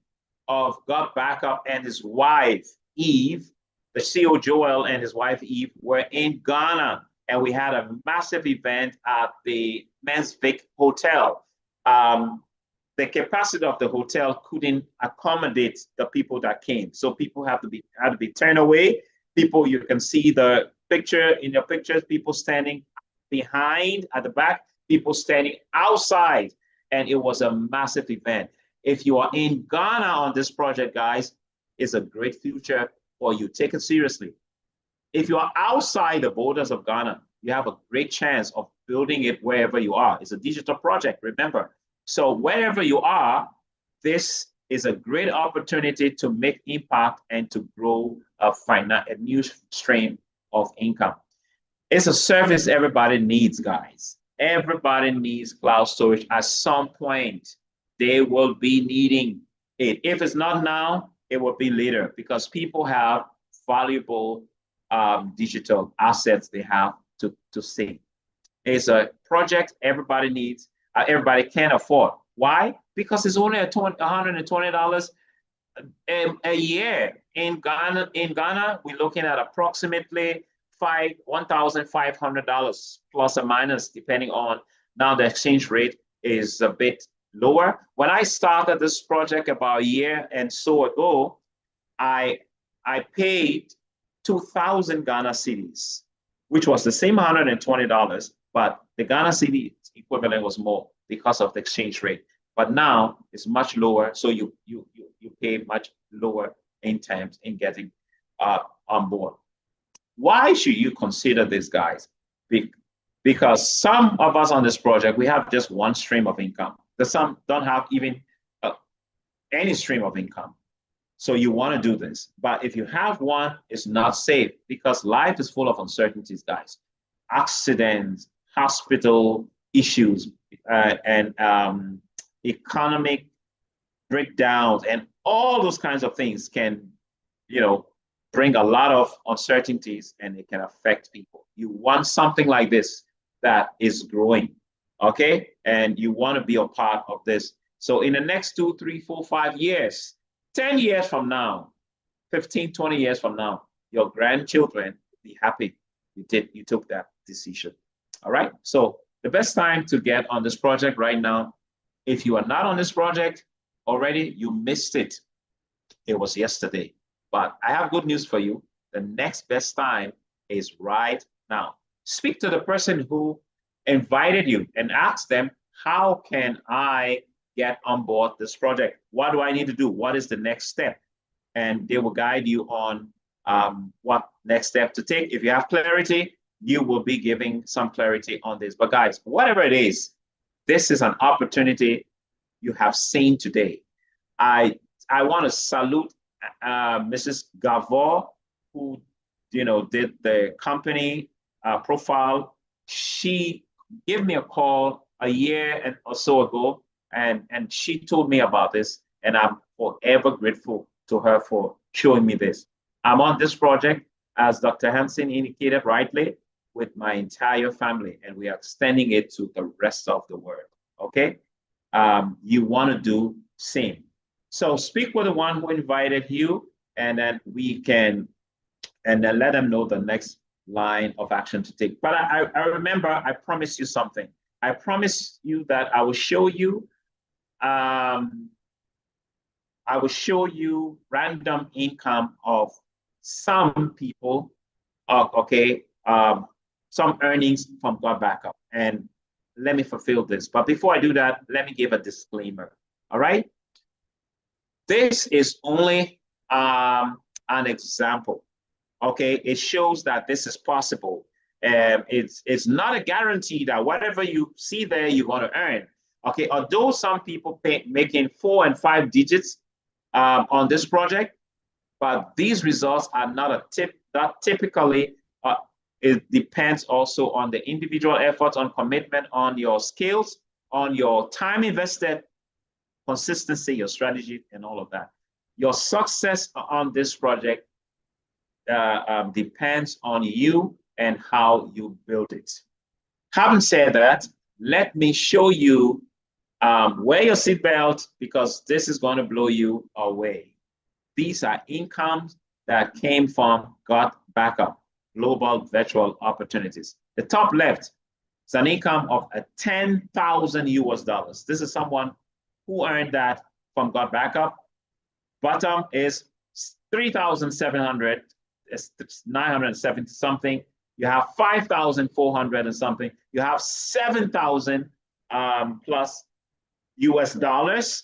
of GotBackup and his wife, Eve, the CEO Joel and his wife Eve were in Ghana, and we had a massive event at the Mensvik Hotel. The capacity of the hotel couldn't accommodate the people that came, so people had to be turned away. People, you can see the picture in your pictures, people standing behind at the back, people standing outside, and it was a massive event. If you are in Ghana on this project, guys, it's a great future for you. Take it seriously. If you are outside the borders of Ghana, you have a great chance of building it wherever you are. It's a digital project, remember. So wherever you are, this is a great opportunity to make impact and to grow a new stream of income. It's a service everybody needs, guys. Everybody needs cloud storage at some point. They will be needing it. If it's not now, it will be later, because people have valuable digital assets they have to save. It's a project everybody needs, everybody can afford. Why? Because it's only $120 a year. In Ghana, we're looking at approximately $1,500 plus or minus, depending on, now the exchange rate is a bit lower. When I started this project about a year and so ago, I paid 2,000 Ghana cedis, which was the same $120, but the Ghana cedi equivalent was more because of the exchange rate. But now it's much lower, so you pay much lower in terms in getting on board. Why should you consider this, guys? Because some of us on this project, we have just one stream of income. Some don't have even any stream of income. So you want to do this. But if you have one, it's not safe, because life is full of uncertainties, guys. Accidents, hospital issues, and economic breakdowns, and all those kinds of things can, bring a lot of uncertainties, and it can affect people. You want something like this that is growing, okay? And you want to be a part of this. So in the next 2, 3, 4, 5 years, 10 years from now, 15, 20 years from now, your grandchildren will be happy you took that decision. All right? So the best time to get on this project right now, if you are not on this project already, you missed it. It was yesterday. But I have good news for you. The next best time is right now. Speak to the person who invited you and ask them, how can I get on board this project? What do I need to do? What is the next step? And they will guide you on what next step to take. If you have clarity, you will be giving some clarity on this. But guys, whatever it is, this is an opportunity you have seen today. I want to salute Mrs. Gavor, who did the company profile. She gave me a call a year or so ago, and she told me about this, and I'm forever grateful to her for showing me this. I'm on this project, as Dr. Hanson indicated rightly, with my entire family, and we are extending it to the rest of the world. Okay, you want to do same. So speak with the one who invited you, and then we can, and then let them know the next line of action to take. But I remember, I promised you something. I promised you that I will show you, random income of some people, okay, some earnings from GotBackup. And let me fulfill this. But before I do that, let me give a disclaimer. All right. This is only an example. Okay, it shows that this is possible. It's not a guarantee that whatever you see there, you're going to earn. Okay, although some people making 4 and 5 digits on this project, but these results are not typically. It depends also on the individual efforts, on commitment, on your skills, on your time invested, consistency, your strategy, and all of that. Your success on this project depends on you and how you build it. Having said that, let me show you, wear your seatbelt, because this is going to blow you away. These are incomes that came from GotBackup, Global Virtual Opportunities. The top left is an income of $10,000 US. This is someone who earned that from GotBackup. Bottom is 3,700, 970 something. You have 5,400 and something. You have 7,000 plus US dollars.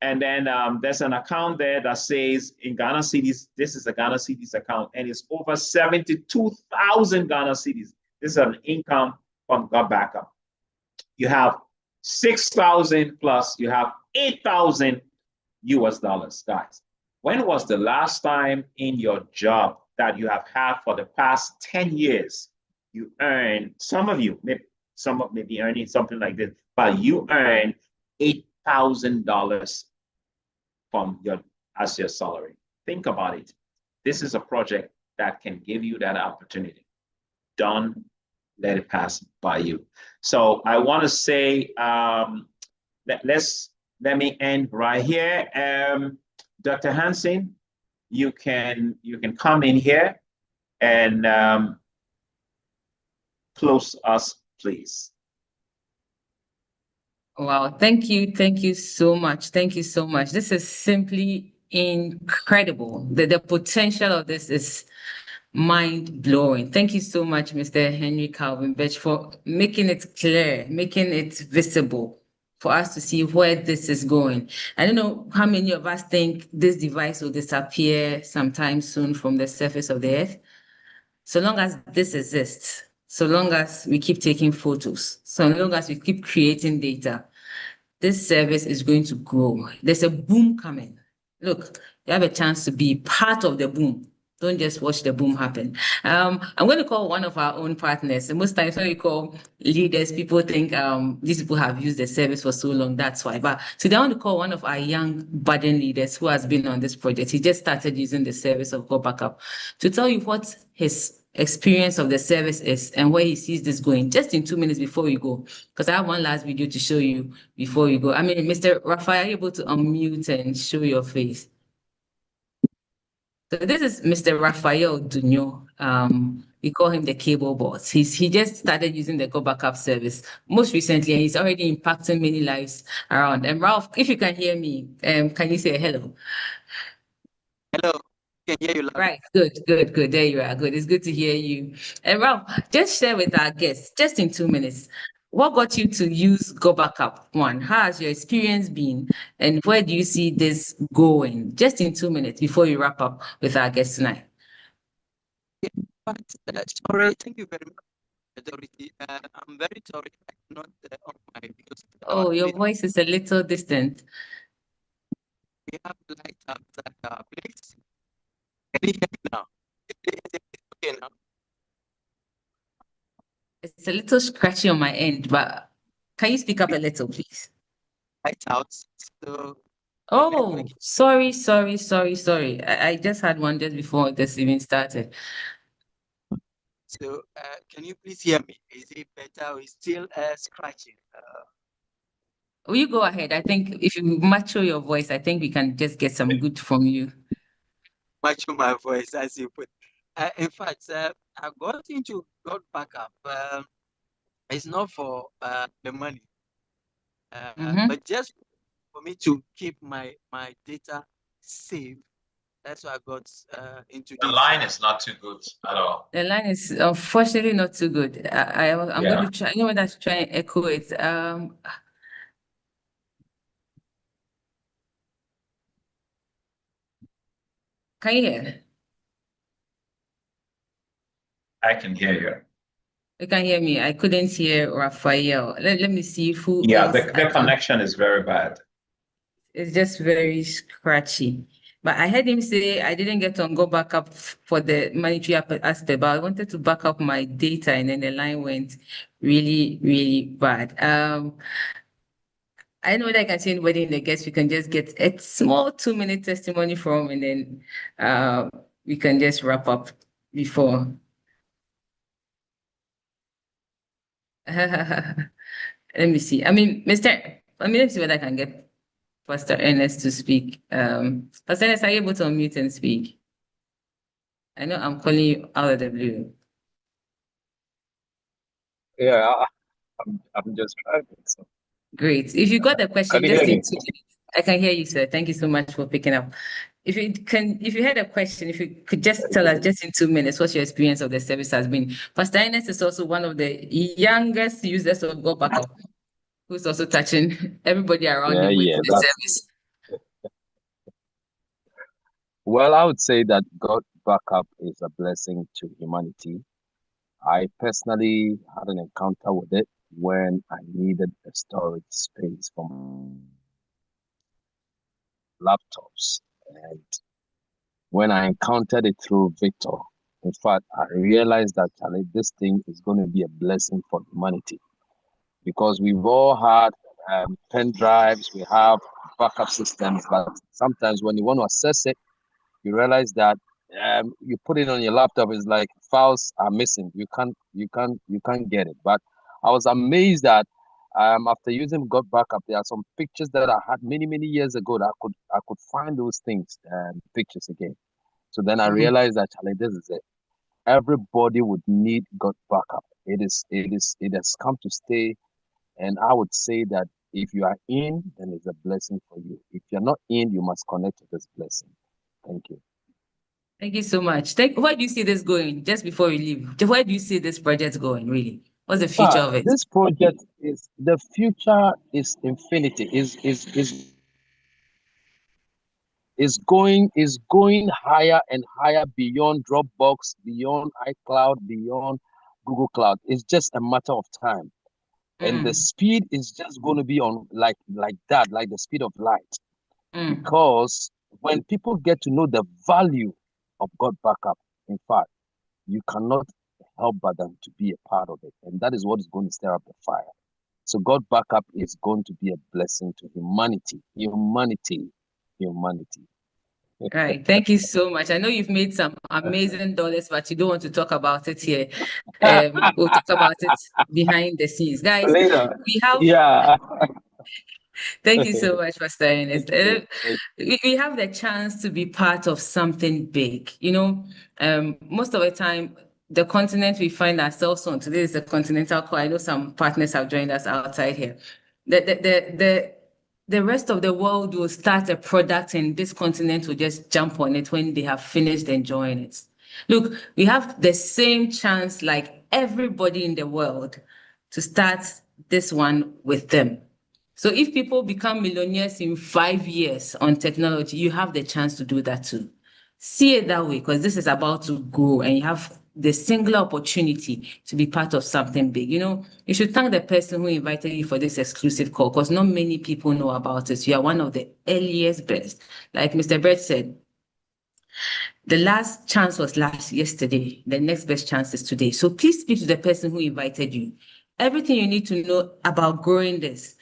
And then there's an account there that says in Ghana cedis, this is a Ghana cedis account, and it's over 72,000 Ghana cedis. This is an income from GotBackup. You have 6,000 plus, you have 8,000 US dollars, guys. When was the last time in your job that you have had for the past 10 years, you earned, some of you, some may be earning something like this, but you earn $8,000 from as your salary? Think about it. This is a project that can give you that opportunity. Don't let it pass by you. So I want to say, let me end right here. Dr. Hanson, you can come in here and close us, please. Wow, thank you so much. Thank you so much. This is simply incredible. The potential of this is mind-blowing. Thank you so much, Mr. Henry Calvin Birch, for making it clear, making it visible for us to see where this is going. I don't know how many of us think this device will disappear sometime soon from the surface of the earth. So long as this exists, so long as we keep taking photos, so long as we keep creating data, this service is going to grow. There's a boom coming. Look, you have a chance to be part of the boom. Don't just watch the boom happen. I'm going to call one of our own partners. And most times when we call leaders, people think these people have used the service for so long, that's why. But today I want to call one of our young budding leaders who has been on this project. He just started using the service of GotBackup to tell you what his experience of the service is and where he sees this going, just in 2 minutes before we go, because I have one last video to show you before we go. I mean, Mr. Raphael, are you able to unmute and show your face? So this is Mr. Raphael Dunyo. We call him the cable boss. He just started using the GotBackup service most recently, and he's already impacting many lives around. And Ralph, if you can hear me, can you say hello? Hello. Can hear you loud. Right, good. There you are. Good. It's good to hear you. And Ralph, just share with our guests, just in 2 minutes, what got you to use GotBackup? One, how has your experience been, and where do you see this going? Just in 2 minutes before we wrap up with our guests tonight. Yeah, but sorry, thank you very much, Dorothy. I'm very sorry I'm not on my videos. Oh, your voice is a little distant. We have light up that please. Can you hear me now? Okay now. It's a little scratchy on my end, but can you speak up a little, please? Light out. So Oh, sorry. I just had one just before this even started. So can you please hear me? Is it better or is still scratching? Will you go ahead? I think if you mature your voice, I think we can just get some good from you. Much of my voice, as you put. In fact, I got into GotBackup. It's not for the money, but just for me to keep my data safe. That's why I got into The this. line is not too good at all. The line is unfortunately not too good. I'm Yeah. going to try. You know what? I try and echo it. Can you hear? I can hear you. You can hear me. I couldn't hear Raphael. Let me see who Yeah, else. the connection is very bad. It's just very scratchy. But I heard him say I didn't get on go back up for the monetary aspect, but I wanted to back up my data, and then the line went really, really bad. I know that I can see anybody in the guest, we can just get a small 2-minute testimony from, and then we can just wrap up before. Let me see. Let me see whether I can get Pastor Ernest to speak. Pastor Ernest, are you able to unmute and speak? I know I'm calling you out of the blue. Yeah, I'm just driving. So. Great. If you got the question, Can you hear me? I can hear you, sir. Thank you so much for picking up. If you had a question, if you could just tell us just in 2 minutes what your experience of the service has been. Pastor Ernest is also one of the youngest users of GotBackup, who's also touching everybody around him with the service. Well, I would say that GotBackup is a blessing to humanity. I personally had an encounter with it when I needed a storage space for laptops. And when I encountered it through Victor, in fact, I realized that this thing is going to be a blessing for humanity. Because we've all had pen drives, we have backup systems, but sometimes when you want to access it, you realize that you put it on your laptop, it's like files are missing. You can't get it. But I was amazed that after using GotBackup, there are some pictures that I had many years ago that I could find those things pictures again. So then I realized that this is it. Everybody would need GotBackup. It has come to stay. And I would say that if you are in, then it's a blessing for you. If you're not in, you must connect to this blessing. Thank you. Thank you so much. Where do you see this going? Just before we leave, where do you see this project going, really? What's the future of it? This project the future is infinity, is going higher and higher beyond Dropbox, beyond iCloud, beyond Google Cloud. It's just a matter of time. And the speed is just going to be on like that, like the speed of light. Because when people get to know the value of GotBackup, in fact, you cannot help but them to be a part of it. And that is what is going to stir up the fire. So GotBackup is going to be a blessing to humanity. Right. Thank you so much. I know you've made some amazing dollars, but you don't want to talk about it here. We'll talk about it behind the scenes. Guys, later. We have... Yeah. Thank you so much for saying it. We have the chance to be part of something big. You know, most of the time, the continent we find ourselves on today is the continental core. I know some partners have joined us outside here. The rest of the world will start a product and this continent will just jump on it when they have finished enjoying it. Look, we have the same chance like everybody in the world to start this one with them. So if people become millionaires in 5 years on technology, you have the chance to do that too. See it that way, because this is about to grow and you have the singular opportunity to be part of something big. You know, you should thank the person who invited you for this exclusive call, because not many people know about it. You are one of the earliest best. Like Mr. Birch said, the last chance was yesterday. The next best chance is today. So please speak to the person who invited you. Everything you need to know about growing this,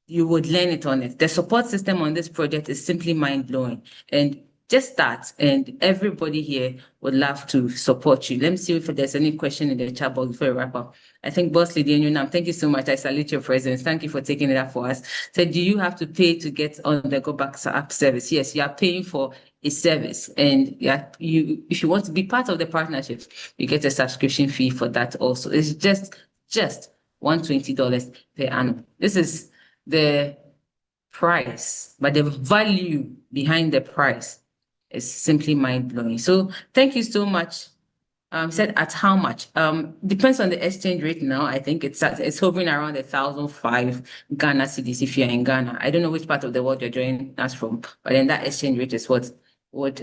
you would learn it on it. The support system on this project is simply mind-blowing. And just start, and everybody here would love to support you. Let me see if there's any question in the chat box before we wrap up. I think Boss Lady and Yunam, thank you so much. I salute your presence. Thank you for taking it up for us. So do you have to pay to get on the GotBackup service? Yes, you are paying for a service, and if you want to be part of the partnership, you get a subscription fee for that also. It's just $120 per annum. This is the price, but the value behind the price is simply mind-blowing. So thank you so much. Said at how much? Depends on the exchange rate now. I think it's hovering around 1,005 Ghana cedis if you're in Ghana. I don't know which part of the world you're joining us from, but then that exchange rate is what